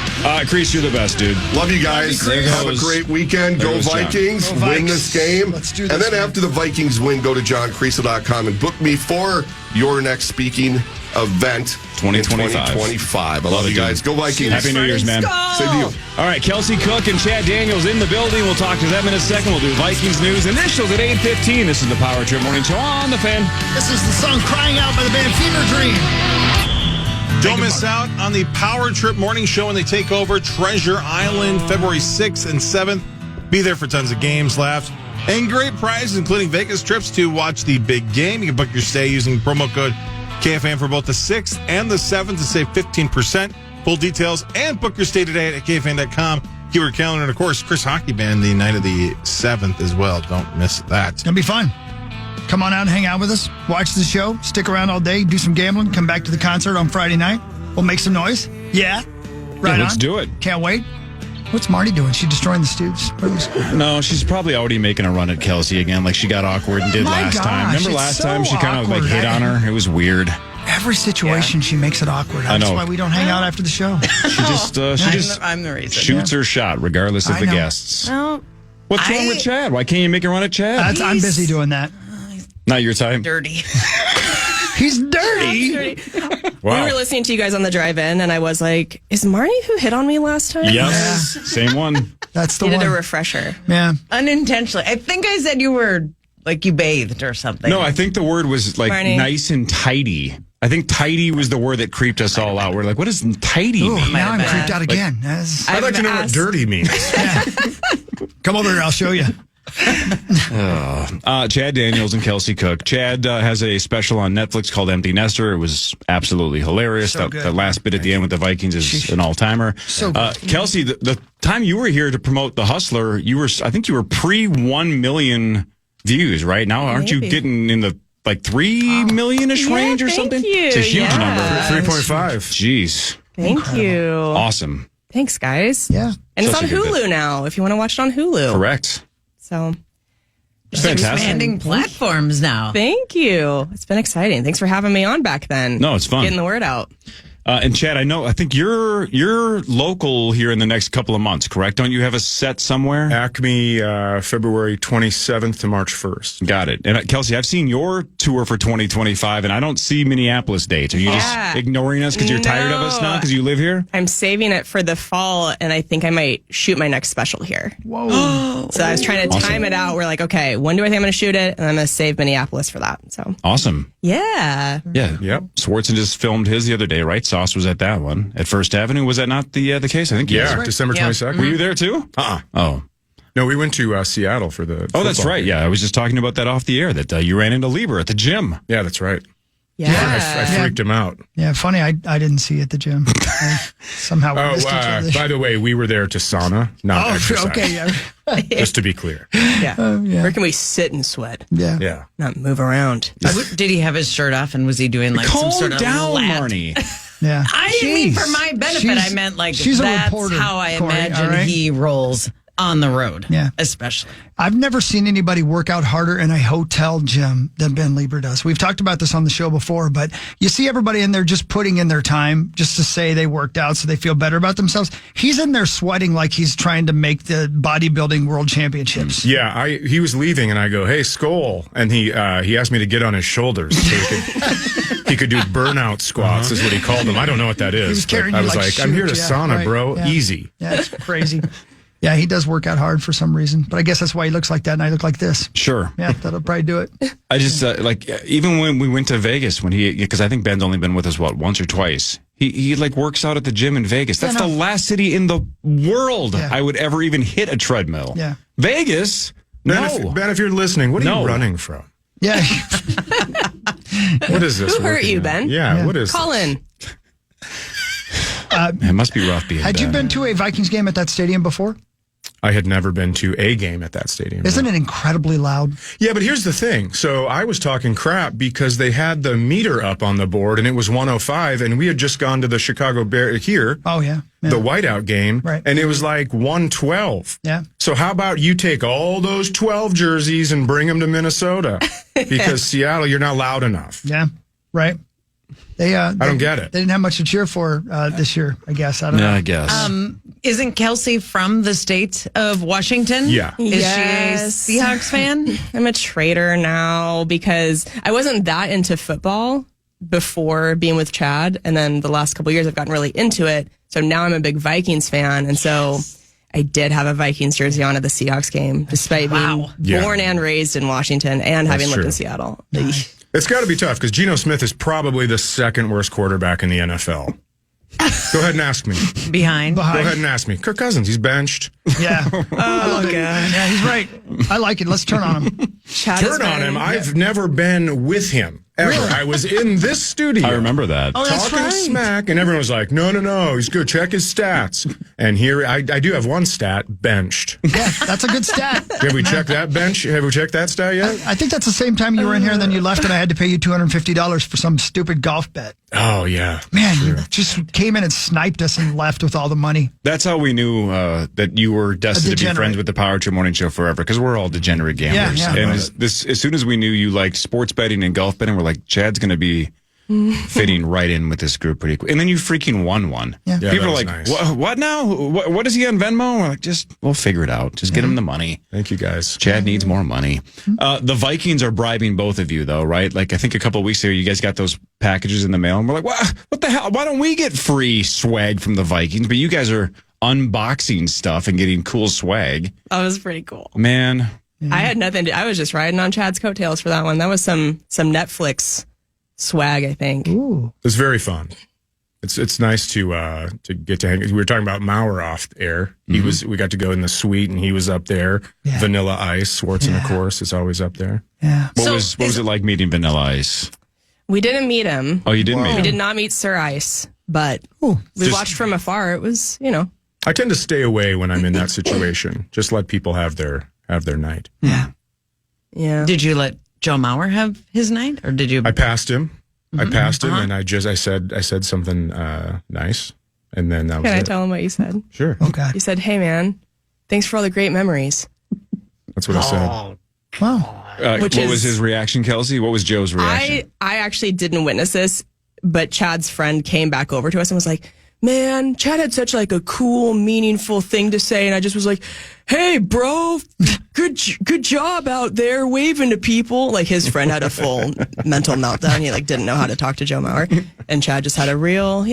[SPEAKER 3] Crease, you're the best, dude.
[SPEAKER 4] Love you guys. Have a great weekend. Go Vikings.
[SPEAKER 1] Go Vikes.
[SPEAKER 4] Win this game.
[SPEAKER 1] Let's do this.
[SPEAKER 4] And then after the Vikings win, go to johncreasel.com and book me for your next speaking event
[SPEAKER 3] 2025.
[SPEAKER 4] I love you guys. Go Vikings.
[SPEAKER 3] Happy New Year's, man.
[SPEAKER 4] Same to you.
[SPEAKER 3] All right, Kelsey Cook and Chad Daniels in the building. We'll talk to them in a second. We'll do Vikings news initials at 8:15. This is the Power Trip Morning Show on the Fan.
[SPEAKER 1] This is the song Crying Out by the band Fever Dream.
[SPEAKER 2] Don't miss out on the Power Trip Morning Show when they take over Treasure Island February 6th and 7th. Be there for tons of games, laughs, and great prizes, including Vegas trips to watch the big game. You can book your stay using promo code KFAN for both the 6th and the 7th to save 15%. Full details and book your stay today at KFAN.com. Keyword calendar, and of course, Chris Hockey Band the night of the 7th as well. Don't miss that.
[SPEAKER 1] It's going to be fun. Come on out and hang out with us. Watch the show. Stick around all day. Do some gambling. Come back to the concert on Friday night. We'll make some noise. Yeah. Right
[SPEAKER 3] let's
[SPEAKER 1] on.
[SPEAKER 3] do it.
[SPEAKER 1] Can't wait. What's Marty doing? She destroying the Stooges?
[SPEAKER 3] No, she's probably already making a run at Kelsey again, like she got awkward and did last time. Remember last time she kind of like hit on her? It was weird.
[SPEAKER 1] Every situation she makes it awkward. That's why we don't hang out after the show.
[SPEAKER 7] I'm the reason.
[SPEAKER 3] Shoots her shot regardless of the guests.
[SPEAKER 7] Well,
[SPEAKER 3] What's wrong with Chad? Why can't you make a run at Chad?
[SPEAKER 1] I'm busy doing that.
[SPEAKER 3] Not your time.
[SPEAKER 7] Dirty.
[SPEAKER 1] He's dirty.
[SPEAKER 8] Wow. We were listening to you guys on the drive-in, and I was like, is Marnie who hit on me last time?
[SPEAKER 3] Yes. Same one.
[SPEAKER 1] That's the
[SPEAKER 8] Needed
[SPEAKER 1] one.
[SPEAKER 8] a refresher.
[SPEAKER 1] Yeah.
[SPEAKER 7] Unintentionally. I think I said you were, like, you bathed or something.
[SPEAKER 3] No, I think the word was, like,
[SPEAKER 8] Marnie.
[SPEAKER 3] nice and tidy. I think tidy was the word that creeped us all out. We're like, what does tidy mean?
[SPEAKER 1] Now I'm creeped out again.
[SPEAKER 5] I'd like to know what dirty means.
[SPEAKER 1] Come over here. I'll show you.
[SPEAKER 3] Chad Daniels and Kelsey Cook. Chad has a special on Netflix called Empty Nester. It was absolutely hilarious.
[SPEAKER 1] So
[SPEAKER 3] The last bit at the end with the Vikings is an all-timer.
[SPEAKER 1] So good.
[SPEAKER 3] Kelsey, the time you were here to promote The Hustler, I think you were pre 1 million views, right? Now, aren't you getting in the like 3 million-ish range or something?
[SPEAKER 8] Thank you.
[SPEAKER 3] It's a huge number.
[SPEAKER 5] 3.5.
[SPEAKER 3] Jeez.
[SPEAKER 8] Thank you.
[SPEAKER 3] Awesome.
[SPEAKER 8] Thanks, guys.
[SPEAKER 1] Yeah.
[SPEAKER 8] And
[SPEAKER 3] Such
[SPEAKER 8] it's
[SPEAKER 3] a
[SPEAKER 8] on
[SPEAKER 3] good
[SPEAKER 8] Hulu now, if you want to watch it on Hulu.
[SPEAKER 3] Correct.
[SPEAKER 8] So,
[SPEAKER 3] Fantastic.
[SPEAKER 7] Expanding platforms now.
[SPEAKER 8] thank you. It's been exciting. Thanks for having me on back then.
[SPEAKER 3] No, it's fun.
[SPEAKER 8] Getting the word out.
[SPEAKER 3] And Chad, I think you're local here in the next couple of months, correct? Don't you have a set somewhere?
[SPEAKER 5] Acme, February 27th to March 1st.
[SPEAKER 3] Got it. And Kelsey, I've seen your tour for 2025, and I don't see Minneapolis dates. Are you just ignoring us because you're tired of us now because you live here?
[SPEAKER 8] I'm saving it for the fall, and I think I might shoot my next special here.
[SPEAKER 1] Whoa.
[SPEAKER 8] So I was trying to time it out. We're like, okay, when do I think I'm going to shoot it? And I'm going to save Minneapolis for that. So
[SPEAKER 3] Awesome.
[SPEAKER 8] yeah.
[SPEAKER 3] Yeah.
[SPEAKER 5] Yep.
[SPEAKER 3] Swartzen just filmed his the other day, right? Sauce was at that one at First Avenue. Was that not the case? I think
[SPEAKER 5] Yeah,
[SPEAKER 3] yes.
[SPEAKER 5] December 22nd.
[SPEAKER 3] Were you there too? Oh.
[SPEAKER 5] No, we went to Seattle for the
[SPEAKER 3] Oh, that's
[SPEAKER 5] football
[SPEAKER 3] right.
[SPEAKER 5] game.
[SPEAKER 3] Yeah, I was just talking about that off the air, that you ran into Lieber at the gym.
[SPEAKER 5] Yeah, that's right.
[SPEAKER 8] Yeah.
[SPEAKER 5] I freaked him out.
[SPEAKER 1] Yeah, funny. I didn't see you at the gym. Somehow we missed each other.
[SPEAKER 5] By the way, we were there to sauna, not exercise.
[SPEAKER 1] Okay. Yeah.
[SPEAKER 5] Just to be clear.
[SPEAKER 8] Yeah.
[SPEAKER 1] Yeah.
[SPEAKER 8] Where can we sit and sweat?
[SPEAKER 1] Yeah.
[SPEAKER 5] Yeah.
[SPEAKER 8] Not move around.
[SPEAKER 7] Did he have his shirt off and was he doing like some sort of
[SPEAKER 3] down,
[SPEAKER 7] lap?
[SPEAKER 3] Marnie.
[SPEAKER 1] Yeah.
[SPEAKER 7] I didn't mean
[SPEAKER 1] Jeez.
[SPEAKER 7] for my benefit.
[SPEAKER 1] She's-
[SPEAKER 7] I meant like
[SPEAKER 1] she's a
[SPEAKER 7] that's
[SPEAKER 1] reporter,
[SPEAKER 7] how I
[SPEAKER 1] Corey,
[SPEAKER 7] imagine
[SPEAKER 1] all right?
[SPEAKER 7] he rolls on the road.
[SPEAKER 1] Yeah.
[SPEAKER 7] Especially.
[SPEAKER 1] I've never seen anybody work out harder in a hotel gym than Ben Lieber does. We've talked about this on the show before, but you see everybody in there just putting in their time just to say they worked out so they feel better about themselves. He's in there sweating like he's trying to make the bodybuilding world championships.
[SPEAKER 5] Yeah, he was leaving, and I go, "Hey, Skoll," and he asked me to get on his shoulders so he could do burnout squats, is what he called them. I don't know what that is.
[SPEAKER 1] was carrying
[SPEAKER 5] but I
[SPEAKER 1] you
[SPEAKER 5] was
[SPEAKER 1] like
[SPEAKER 5] like, "I'm here to
[SPEAKER 1] shoes, yeah,
[SPEAKER 5] sauna,
[SPEAKER 1] right,
[SPEAKER 5] bro.
[SPEAKER 1] yeah.
[SPEAKER 5] Easy."
[SPEAKER 1] Yeah, it's crazy. Yeah, he does work out hard for some reason, but I guess that's why he looks like that and I look like this.
[SPEAKER 3] Sure.
[SPEAKER 1] Yeah, that'll probably do it.
[SPEAKER 3] I just, even when we went to Vegas, because I think Ben's only been with us, once or twice, He like works out at the gym in Vegas. That's the last city in the world I would ever even hit a treadmill.
[SPEAKER 1] Yeah.
[SPEAKER 3] Vegas?
[SPEAKER 5] Ben, if you're listening, what are you running from?
[SPEAKER 1] Yeah.
[SPEAKER 5] What is this?
[SPEAKER 8] Who hurt you, Ben?
[SPEAKER 5] Yeah, what is
[SPEAKER 8] Call
[SPEAKER 5] this?
[SPEAKER 8] in.
[SPEAKER 3] It must be rough being
[SPEAKER 1] Had you been to a Vikings game at that stadium before?
[SPEAKER 5] I had never been to a game at that stadium.
[SPEAKER 1] Isn't it incredibly loud?
[SPEAKER 5] Yeah, but here's the thing. So I was talking crap because they had the meter up on the board and it was 105, and we had just gone to the Chicago Bear here.
[SPEAKER 1] Oh, yeah.
[SPEAKER 5] The whiteout game,
[SPEAKER 1] right.
[SPEAKER 5] And it was like 112.
[SPEAKER 1] Yeah.
[SPEAKER 5] So how about you take all those 12 jerseys and bring them to Minnesota? Because Seattle, you're not loud enough.
[SPEAKER 1] Yeah, right. I
[SPEAKER 5] don't get it.
[SPEAKER 1] They didn't have much to cheer for this year, I guess. I don't know.
[SPEAKER 3] I guess.
[SPEAKER 7] Isn't Kelsey from the state of Washington?
[SPEAKER 5] Yeah.
[SPEAKER 7] Is she a Seahawks fan?
[SPEAKER 8] I'm a traitor now because I wasn't that into football before being with Chad. And then the last couple of years, I've gotten really into it. So now I'm a big Vikings fan. And so I did have a Vikings jersey on at the Seahawks game, despite being born and raised in Washington and having lived in Seattle.
[SPEAKER 5] It's got to be tough because Geno Smith is probably the second worst quarterback in the NFL. Go ahead and ask me.
[SPEAKER 7] Behind.
[SPEAKER 5] Go ahead and ask me. Kirk Cousins, he's benched.
[SPEAKER 1] Yeah. I love it. Yeah, he's right. I like it. Let's turn on him.
[SPEAKER 5] Turn on him. I've never been with him, ever.
[SPEAKER 1] Really?
[SPEAKER 5] I was in this studio.
[SPEAKER 3] I remember that.
[SPEAKER 1] Oh, that's
[SPEAKER 5] talking
[SPEAKER 1] right.
[SPEAKER 5] smack, and everyone was like, no, he's good. Check his stats. And here, I do have one stat, benched.
[SPEAKER 1] Yeah, that's a good stat.
[SPEAKER 5] Have we checked that bench? Have we checked that stat yet?
[SPEAKER 1] I think that's the same time you were in here, and then you left, and I had to pay you $250 for some stupid golf bet.
[SPEAKER 5] Oh, yeah.
[SPEAKER 1] Man, you just came in and sniped us and left with all the money.
[SPEAKER 3] That's how we knew that you were destined to be friends with the Power Trip Morning Show forever, because we're all degenerate gamblers.
[SPEAKER 1] Yeah.
[SPEAKER 3] And as soon as we knew you liked sports betting and golf betting, we're like, Chad's going to be fitting right in with this group pretty quick. And then you freaking won one.
[SPEAKER 1] Yeah.
[SPEAKER 3] People are like, nice. What now? What is he on Venmo? We're like, we'll figure it out. Just get him the money.
[SPEAKER 5] Thank you, guys.
[SPEAKER 3] Chad needs more money. The Vikings are bribing both of you, though, right? Like, I think a couple of weeks ago, you guys got those packages in the mail, and we're like, what the hell? Why don't we get free swag from the Vikings? But you guys are unboxing stuff and getting cool swag.
[SPEAKER 8] That was pretty cool.
[SPEAKER 3] Man.
[SPEAKER 8] I had nothing I was just riding on Chad's coattails for that one. That was some Netflix swag, I think.
[SPEAKER 1] Ooh.
[SPEAKER 5] It's very fun. It's nice to get to hang. We were talking about Maurer off air. We got to go in the suite, and he was up there. Yeah. Vanilla Ice, Swartzen, of course, is always up there.
[SPEAKER 1] Yeah.
[SPEAKER 3] What was it like meeting Vanilla Ice?
[SPEAKER 8] We didn't meet him.
[SPEAKER 3] Oh, you didn't meet him?
[SPEAKER 8] We did not meet Sir Ice, but we watched from afar. It was,
[SPEAKER 5] I tend to stay away when I'm in that situation. Just let people have their night.
[SPEAKER 1] Yeah.
[SPEAKER 8] Yeah.
[SPEAKER 7] Did you let Joe Mauer have his night, or did you?
[SPEAKER 5] I passed him. And I said something nice, and then that was
[SPEAKER 8] Can I
[SPEAKER 5] it.
[SPEAKER 8] tell him what you said?
[SPEAKER 5] Sure.
[SPEAKER 1] Oh, God.
[SPEAKER 8] You said, "Hey, man, thanks for all the great memories."
[SPEAKER 5] That's what I said.
[SPEAKER 1] Wow.
[SPEAKER 3] What was his reaction, Kelsey? What was Joe's reaction?
[SPEAKER 8] I actually didn't witness this, but Chad's friend came back over to us and was like, "Man, Chad had such like a cool, meaningful thing to say," and I just was like, "Hey, bro, good job out there waving to people." Like his friend had a full mental meltdown. He like didn't know how to talk to Joe Mauer, and Chad just had a real,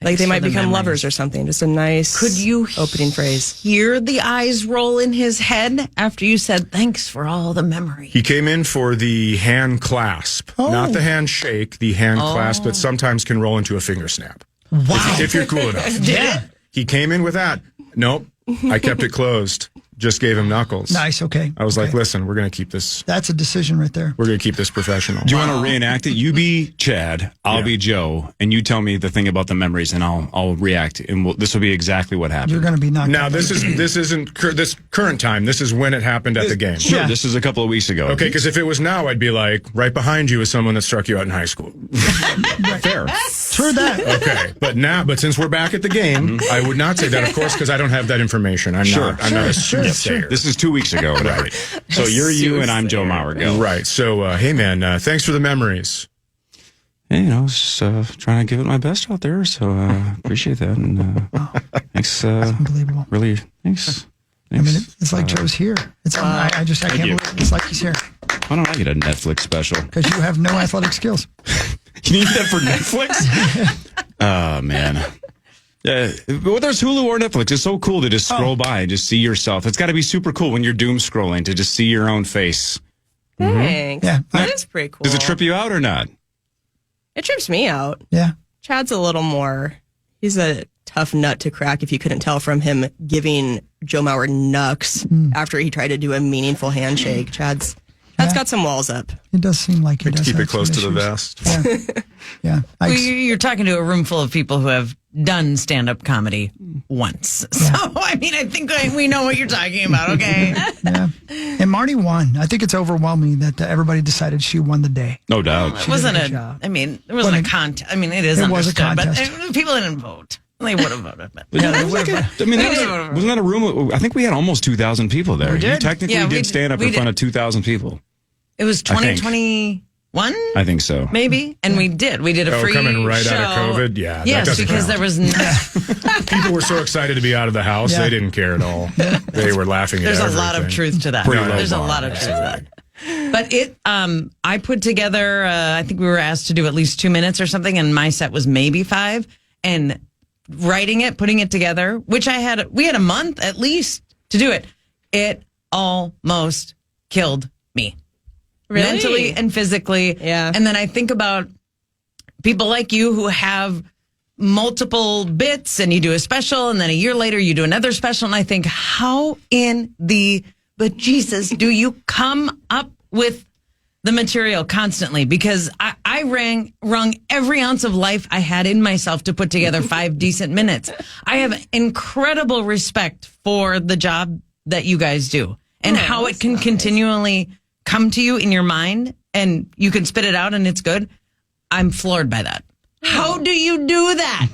[SPEAKER 8] like they might become lovers or something. Just a nice,
[SPEAKER 7] Could you
[SPEAKER 8] opening phrase.
[SPEAKER 7] Hear the eyes roll in his head after you said thanks for all the memories.
[SPEAKER 5] He came in for the hand clasp, not the handshake, the hand clasp that sometimes can roll into a finger snap.
[SPEAKER 1] Wow.
[SPEAKER 5] If you're cool enough.
[SPEAKER 1] Yeah.
[SPEAKER 5] He came in with that. Nope. I kept it closed. Just gave him knuckles.
[SPEAKER 1] Nice. Okay.
[SPEAKER 5] I was like, listen, we're going to keep this.
[SPEAKER 1] That's a decision right there.
[SPEAKER 5] We're going to keep this professional.
[SPEAKER 3] Do you want to reenact it? You be Chad, I'll be Joe, and you tell me the thing about the memories, and I'll react, and this will be exactly what happened.
[SPEAKER 1] You're going to be knocked
[SPEAKER 5] Now
[SPEAKER 1] out.
[SPEAKER 5] this isn't this current time. This is when it happened at the game.
[SPEAKER 3] Sure,
[SPEAKER 1] Yeah.
[SPEAKER 3] this is a couple of weeks ago.
[SPEAKER 5] Okay, because if it was now, I'd be like, right behind you is someone that struck you out in high school.
[SPEAKER 3] Fair.
[SPEAKER 1] True that.
[SPEAKER 5] Okay, but since we're back at the game, I would not say that, of course, because I don't have that information. I'm not a soothsayer.
[SPEAKER 3] This is 2 weeks ago. Right. So you're you and I'm Joe Mauer. Go.
[SPEAKER 5] Right. So, hey, man, thanks for the memories.
[SPEAKER 3] Hey, just trying to give it my best out there. So appreciate that. And thanks.
[SPEAKER 1] Unbelievable.
[SPEAKER 3] Really, thanks.
[SPEAKER 1] I mean, it's like Joe's here. It's I can't believe it. It's like he's here
[SPEAKER 3] Why don't I get a Netflix special?
[SPEAKER 1] because you have no athletic skills.
[SPEAKER 3] You need that for Netflix? Oh, man. Yeah, well, there's Hulu or Netflix. It's so cool to just scroll by and just see yourself. It's got to be super cool when you're doom scrolling to just see your own face.
[SPEAKER 8] Thanks.
[SPEAKER 1] Yeah.
[SPEAKER 8] That is pretty cool.
[SPEAKER 3] Does it trip you out or not?
[SPEAKER 8] It trips me out.
[SPEAKER 1] Yeah.
[SPEAKER 8] Chad's a little more, he's a tough nut to crack if you couldn't tell from him giving Joe Mauer knucks after he tried to do a meaningful handshake. Chad's got some walls up.
[SPEAKER 1] It does seem like he does
[SPEAKER 5] keep
[SPEAKER 1] have
[SPEAKER 5] it close
[SPEAKER 1] some
[SPEAKER 5] to the
[SPEAKER 1] issues.
[SPEAKER 5] vest.
[SPEAKER 1] Yeah.
[SPEAKER 7] Well, you're talking to a room full of people who have done stand-up comedy once. So, I mean, I think we know what you're talking about, okay?
[SPEAKER 1] Yeah. And Marnie won. I think it's overwhelming that everybody decided she won the day.
[SPEAKER 3] No doubt.
[SPEAKER 7] It wasn't it wasn't a contest. I mean, it is understood,
[SPEAKER 1] a contest.
[SPEAKER 7] but people didn't vote. They would have voted, but
[SPEAKER 3] Wasn't that a room? I think we had almost 2,000 people there.
[SPEAKER 1] We did.
[SPEAKER 3] You technically did stand up in front of 2,000 people.
[SPEAKER 7] it was 2021.
[SPEAKER 3] I think so.
[SPEAKER 7] Maybe, and we did a free
[SPEAKER 5] coming right
[SPEAKER 7] show.
[SPEAKER 5] out of COVID? Yeah. that
[SPEAKER 7] Yes,
[SPEAKER 5] doesn't
[SPEAKER 7] because
[SPEAKER 5] count.
[SPEAKER 7] there was
[SPEAKER 5] People were so excited to be out of the house, they didn't care at all. They were laughing at
[SPEAKER 7] there's
[SPEAKER 5] everything.
[SPEAKER 7] a lot of truth to that.
[SPEAKER 5] Pretty low
[SPEAKER 7] There's a
[SPEAKER 5] bar.
[SPEAKER 7] lot of truth to that. But I put together, I think we were asked to do at least 2 minutes or something, and my set was maybe 5. And writing it, putting it together, which we had a month at least to do it. It almost killed me.
[SPEAKER 8] Really?
[SPEAKER 7] Mentally and physically.
[SPEAKER 8] Yeah.
[SPEAKER 7] And then I think about people like you who have multiple bits and you do a special and then a year later you do another special. And I think, how in the bejesus do you come up with the material constantly? Because I wrung every ounce of life I had in myself to put together 5 decent minutes. I have incredible respect for the job that you guys do and how it can continually come to you in your mind and you can spit it out and it's good. I'm floored by that. How do you do that?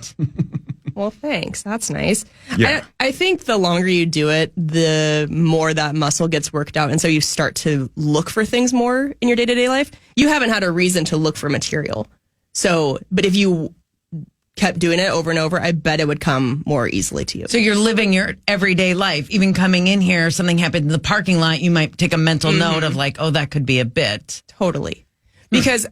[SPEAKER 8] Well, thanks. That's nice.
[SPEAKER 5] Yeah.
[SPEAKER 8] I think the longer you do it, the more that muscle gets worked out. And so you start to look for things more in your day-to-day life. You haven't had a reason to look for material. So, but if you kept doing it over and over, I bet it would come more easily to you.
[SPEAKER 7] So you're living your everyday life. Even coming in here, something happened in the parking lot, you might take a mental note of like, oh, that could be a bit.
[SPEAKER 8] Totally. Because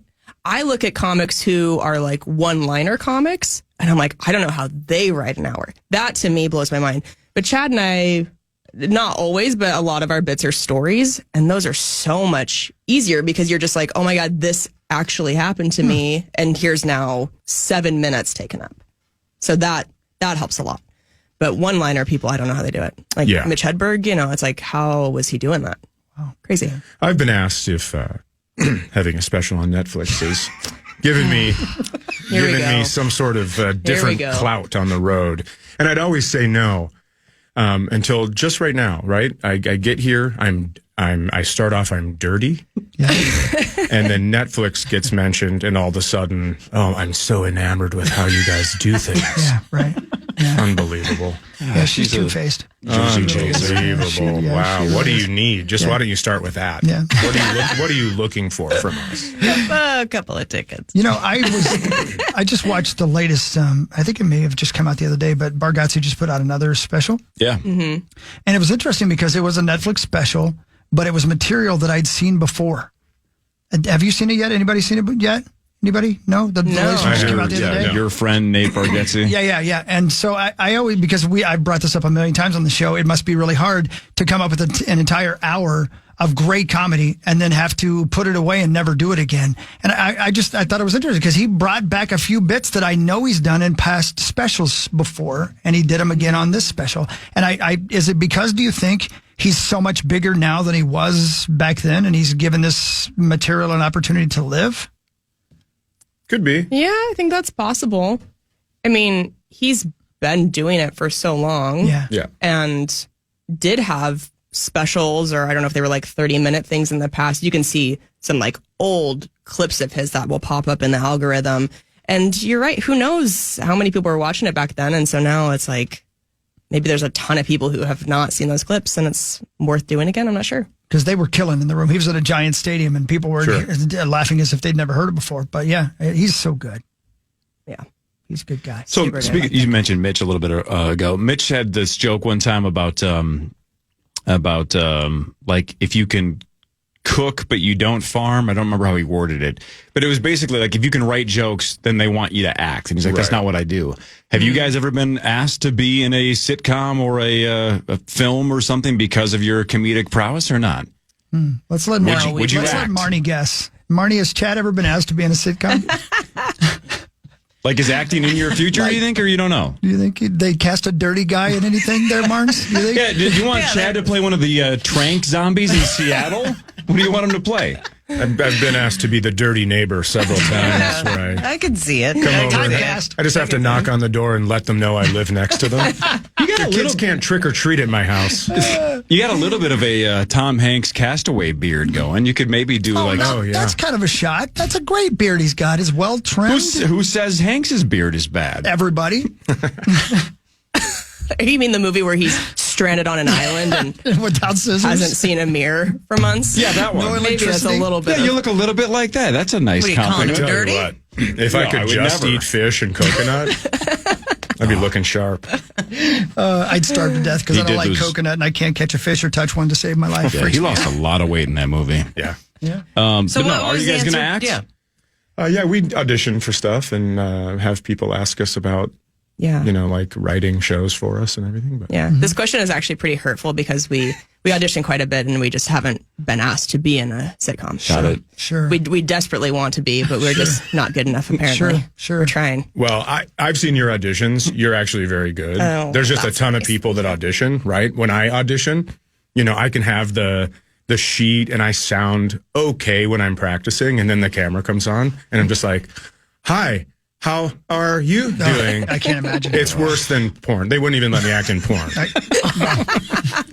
[SPEAKER 8] I look at comics who are like one-liner comics, and I'm like, I don't know how they write an hour. That to me blows my mind. But Chad and I, not always, but a lot of our bits are stories, and those are so much easier because you're just like, oh my God, this actually happened to me, and here's now 7 minutes taken up. So that helps a lot. But one-liner people, I don't know how they do it. Like Mitch Hedberg, it's like, how was he doing that? Wow, crazy.
[SPEAKER 5] I've been asked if having a special on Netflix is giving me some sort of different clout on the road, and I'd always say no until just right now. Right, I get here, I start off, I'm dirty, and then Netflix gets mentioned, and all of a sudden, I'm so enamored with how you guys do things.
[SPEAKER 1] Yeah, right. Yeah.
[SPEAKER 5] Unbelievable.
[SPEAKER 1] Yeah, she's two-faced.
[SPEAKER 5] Unbelievable. Wow. What do you need? Why don't you start with that?
[SPEAKER 1] Yeah.
[SPEAKER 5] What are you looking for from us?
[SPEAKER 7] A couple of tickets.
[SPEAKER 1] I just watched the latest, I think it may have just come out the other day, but Bargatze just put out another special.
[SPEAKER 3] Yeah.
[SPEAKER 1] Mm-hmm. And it was interesting because it was a Netflix special, but it was material that I'd seen before. Have you seen it yet? Anybody seen it yet? Anybody? No? The latest one just came out the other day?
[SPEAKER 3] No. Your friend, Nate Bargatze.
[SPEAKER 1] Yeah. And so I always, because I brought this up a million times on the show, it must be really hard to come up with an entire hour of great comedy and then have to put it away and never do it again. And I thought it was interesting because he brought back a few bits that I know he's done in past specials before, and he did them again on this special. And is it because, do you think, he's so much bigger now than he was back then, and he's given this material an opportunity to live?
[SPEAKER 5] Could be.
[SPEAKER 8] Yeah, I think that's possible. I mean, he's been doing it for so long.
[SPEAKER 1] Yeah.
[SPEAKER 8] And did have specials, or I don't know if they were like 30-minute things in the past. You can see some like old clips of his that will pop up in the algorithm. And you're right. Who knows how many people were watching it back then? And so now it's like, maybe there's a ton of people who have not seen those clips and it's worth doing again. I'm not sure.
[SPEAKER 1] Because they were killing in the room. He was at a Giant stadium and people were laughing as if they'd never heard it before. But yeah, he's so good.
[SPEAKER 8] Yeah.
[SPEAKER 1] He's a good guy.
[SPEAKER 3] So you mentioned Mitch a little bit ago. Mitch had this joke one time about like if you can cook but you don't farm. I don't remember how he worded it, but it was basically like if you can write jokes, then they want you to act. And he's like, that's not what I do. Have you guys ever been asked to be in a sitcom or a film or something because of your comedic prowess or not?
[SPEAKER 1] Let's let Marnie guess. Marnie, has Chad ever been asked to be in a sitcom?
[SPEAKER 3] Like, is acting in your future, do you think, or you don't know?
[SPEAKER 1] Do you think they cast a dirty guy in anything there, Marnes? Do you think?
[SPEAKER 3] Yeah, did you want Chad to play one of the trank zombies in Seattle? What do you want him to play?
[SPEAKER 5] I've been asked to be the dirty neighbor several times. Where
[SPEAKER 7] I can see it.
[SPEAKER 5] come over.
[SPEAKER 1] Typecast.
[SPEAKER 5] I just have to knock on the door and let them know I live next to them. The kids can't trick or treat at my house.
[SPEAKER 3] You got a little bit of a Tom Hanks Castaway beard going. You could maybe do
[SPEAKER 1] That's kind of a shot. That's a great beard he's got. He's well trimmed.
[SPEAKER 3] Who says Hanks's beard is bad?
[SPEAKER 1] Everybody.
[SPEAKER 8] You mean the movie where he's stranded on an island and
[SPEAKER 1] without scissors,
[SPEAKER 8] hasn't seen a mirror for months?
[SPEAKER 3] Yeah, that one.
[SPEAKER 1] No
[SPEAKER 8] Maybe that's a little bit.
[SPEAKER 3] Yeah, you look a little bit like that. That's a nice
[SPEAKER 7] What are you calling
[SPEAKER 3] compliment.
[SPEAKER 7] him, dirty?
[SPEAKER 5] What, if I could just eat fish and coconut, I'd be looking sharp.
[SPEAKER 1] I'd starve to death because
[SPEAKER 3] He
[SPEAKER 1] I don't
[SPEAKER 3] did
[SPEAKER 1] like
[SPEAKER 3] lose-
[SPEAKER 1] coconut and I can't catch a fish or touch one to save my life.
[SPEAKER 3] Yeah, he lost a lot of weight in that movie.
[SPEAKER 5] Yeah.
[SPEAKER 1] Yeah.
[SPEAKER 7] So
[SPEAKER 3] but no,
[SPEAKER 7] what
[SPEAKER 3] are
[SPEAKER 7] was
[SPEAKER 3] you guys
[SPEAKER 7] the
[SPEAKER 3] going to
[SPEAKER 7] answer?
[SPEAKER 3] act?
[SPEAKER 7] Yeah.
[SPEAKER 5] Yeah, we audition for stuff and have people ask us about,
[SPEAKER 8] Yeah.
[SPEAKER 5] like writing shows for us and everything. But
[SPEAKER 8] Yeah. This question is actually pretty hurtful because we audition quite a bit and we just haven't been asked to be in a sitcom.
[SPEAKER 3] Got it.
[SPEAKER 1] Sure.
[SPEAKER 8] We desperately want to be, but we're just not good enough apparently.
[SPEAKER 1] Sure.
[SPEAKER 8] We're trying.
[SPEAKER 5] Well, I've seen your auditions. You're actually very good.
[SPEAKER 8] Oh,
[SPEAKER 5] There's just a
[SPEAKER 8] that's
[SPEAKER 5] ton of
[SPEAKER 8] nice.
[SPEAKER 5] people that audition, right? When I audition, I can have the sheet and I sound okay when I'm practicing, and then the camera comes on and I'm just like, "Hi, how are you doing?"
[SPEAKER 1] I can't imagine.
[SPEAKER 5] It's worse than porn. They wouldn't even let me act in porn.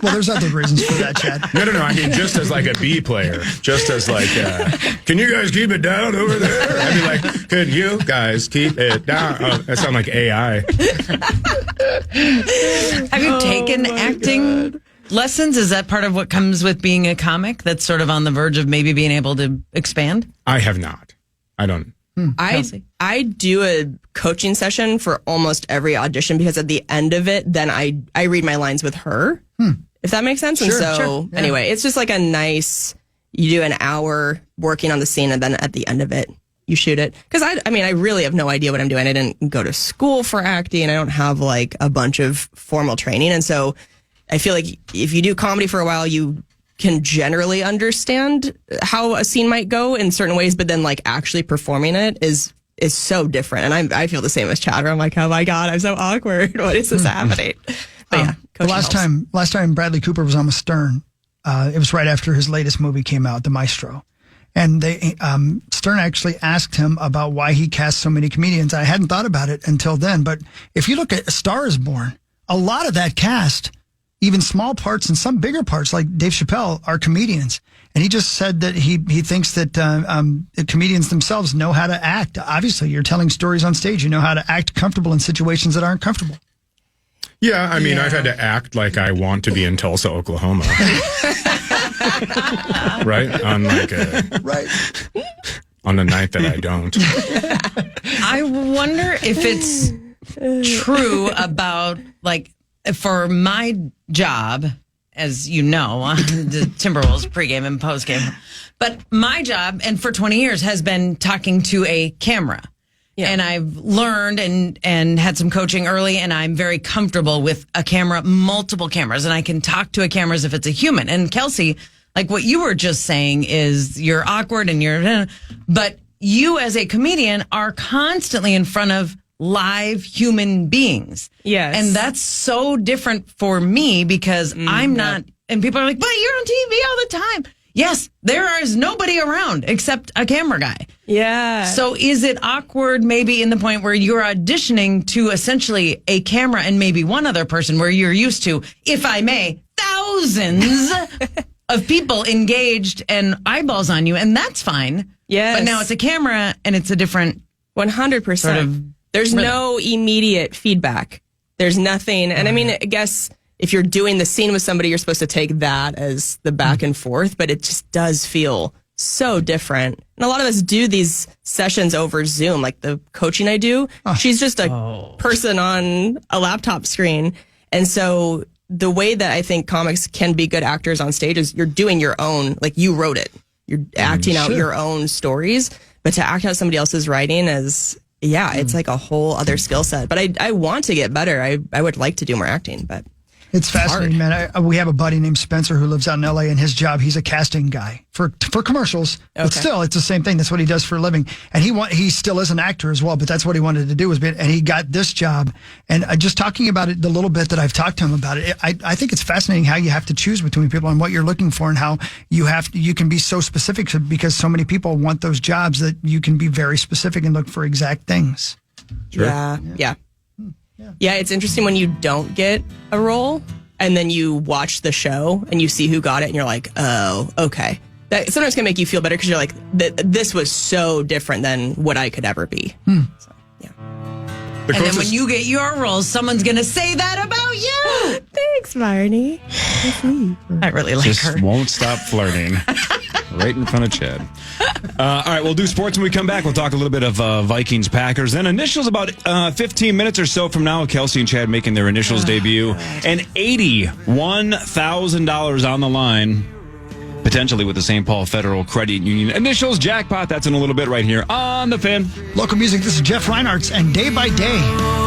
[SPEAKER 1] Well, there's other reasons for that, Chad.
[SPEAKER 5] No. I mean, just as like a B player, just as like, can you guys keep it down over there? I'd be like, can you guys keep it down? Oh, that sounds like AI.
[SPEAKER 7] Have you taken acting lessons? Is that part of what comes with being a comic that's sort of on the verge of maybe being able to expand?
[SPEAKER 5] I have not. I don't.
[SPEAKER 8] I do a coaching session for almost every audition because at the end of it, then I read my lines with her, if that makes sense.
[SPEAKER 1] Sure,
[SPEAKER 8] and so
[SPEAKER 1] sure, yeah.
[SPEAKER 8] anyway, it's just like a nice, you do an hour working on the scene and then at the end of it, you shoot it. Because I really have no idea what I'm doing. I didn't go to school for acting. I don't have like a bunch of formal training. And so I feel like if you do comedy for a while, you can generally understand how a scene might go in certain ways, but then like actually performing it is so different. And I feel the same as Chad, where I'm like, oh my God, I'm so awkward. What is this happening? But yeah,
[SPEAKER 1] The
[SPEAKER 8] coaching
[SPEAKER 1] last time Bradley Cooper was on with Stern, it was right after his latest movie came out, The Maestro. And Stern actually asked him about why he cast so many comedians. I hadn't thought about it until then, but if you look at A Star Is Born, a lot of that cast, even small parts and some bigger parts like Dave Chappelle, are comedians. And he just said that he thinks that comedians themselves know how to act. Obviously, you're telling stories on stage. You know how to act comfortable in situations that aren't comfortable.
[SPEAKER 5] Yeah, I mean, I've had to act like I want to be in Tulsa, Oklahoma. Right? On the night that I don't.
[SPEAKER 7] I wonder if it's true about, like, for my job, as you know, the Timberwolves pregame and postgame, but my job, and for 20 years, has been talking to a camera. Yeah. And I've learned and had some coaching early, and I'm very comfortable with a camera, multiple cameras, and I can talk to a camera as if it's a human. And Kelsey, like what you were just saying is you're awkward and but you as a comedian are constantly in front of live human beings.
[SPEAKER 8] Yes.
[SPEAKER 7] And that's so different for me because I'm not, and people are like, but you're on TV all the time. Yes, there is nobody around except a camera guy.
[SPEAKER 8] Yeah.
[SPEAKER 7] So is it awkward maybe in the point where you're auditioning to essentially a camera and maybe one other person where you're used to, if I may, thousands of people engaged and eyeballs on you, and that's fine.
[SPEAKER 8] Yes.
[SPEAKER 7] But now it's a camera and it's a different
[SPEAKER 8] 100%.
[SPEAKER 7] sort of
[SPEAKER 8] There's
[SPEAKER 7] rhythm.
[SPEAKER 8] no immediate feedback. There's nothing. And I mean, I guess if you're doing the scene with somebody, you're supposed to take that as the back and forth, but it just does feel so different. And a lot of us do these sessions over Zoom, like the coaching I do. She's just a person on a laptop screen. And so the way that I think comics can be good actors on stage is you're doing your own, like you wrote it. You're acting out your own stories, but to act out somebody else's writing is, it's like a whole other skill set. But I want to get better. I would like to do more acting, but
[SPEAKER 1] It's fascinating, man. We have a buddy named Spencer who lives out in LA, and his job, he's a casting guy for commercials. Okay. But still, it's the same thing. That's what he does for a living. And he still is an actor as well, but that's what he wanted to do and he got this job. And just talking about it, the little bit that I've talked to him about it, I think it's fascinating how you have to choose between people and what you're looking for, and how you can be so specific because so many people want those jobs that you can be very specific and look for exact things.
[SPEAKER 8] Sure. Yeah. Yeah, it's interesting when you don't get a role and then you watch the show and you see who got it and you're like, oh, okay. That sometimes can make you feel better because you're like, this was so different than what I could ever be. So, yeah.
[SPEAKER 7] And then when you get your role, someone's going to say that about you.
[SPEAKER 8] Thanks, Marnie.
[SPEAKER 7] I really like
[SPEAKER 3] Just
[SPEAKER 7] her.
[SPEAKER 3] Won't stop flirting. Right in front of Chad. All right, we'll do sports when we come back. We'll talk a little bit of Vikings, Packers. Then initials about 15 minutes or so from now. Kelsey and Chad making their initials debut. And $81,000 on the line, potentially with the St. Paul Federal Credit Union. Initials jackpot. That's in a little bit right here on The Fan.
[SPEAKER 1] Local music. This is Jeff Reinhardt and Day by Day.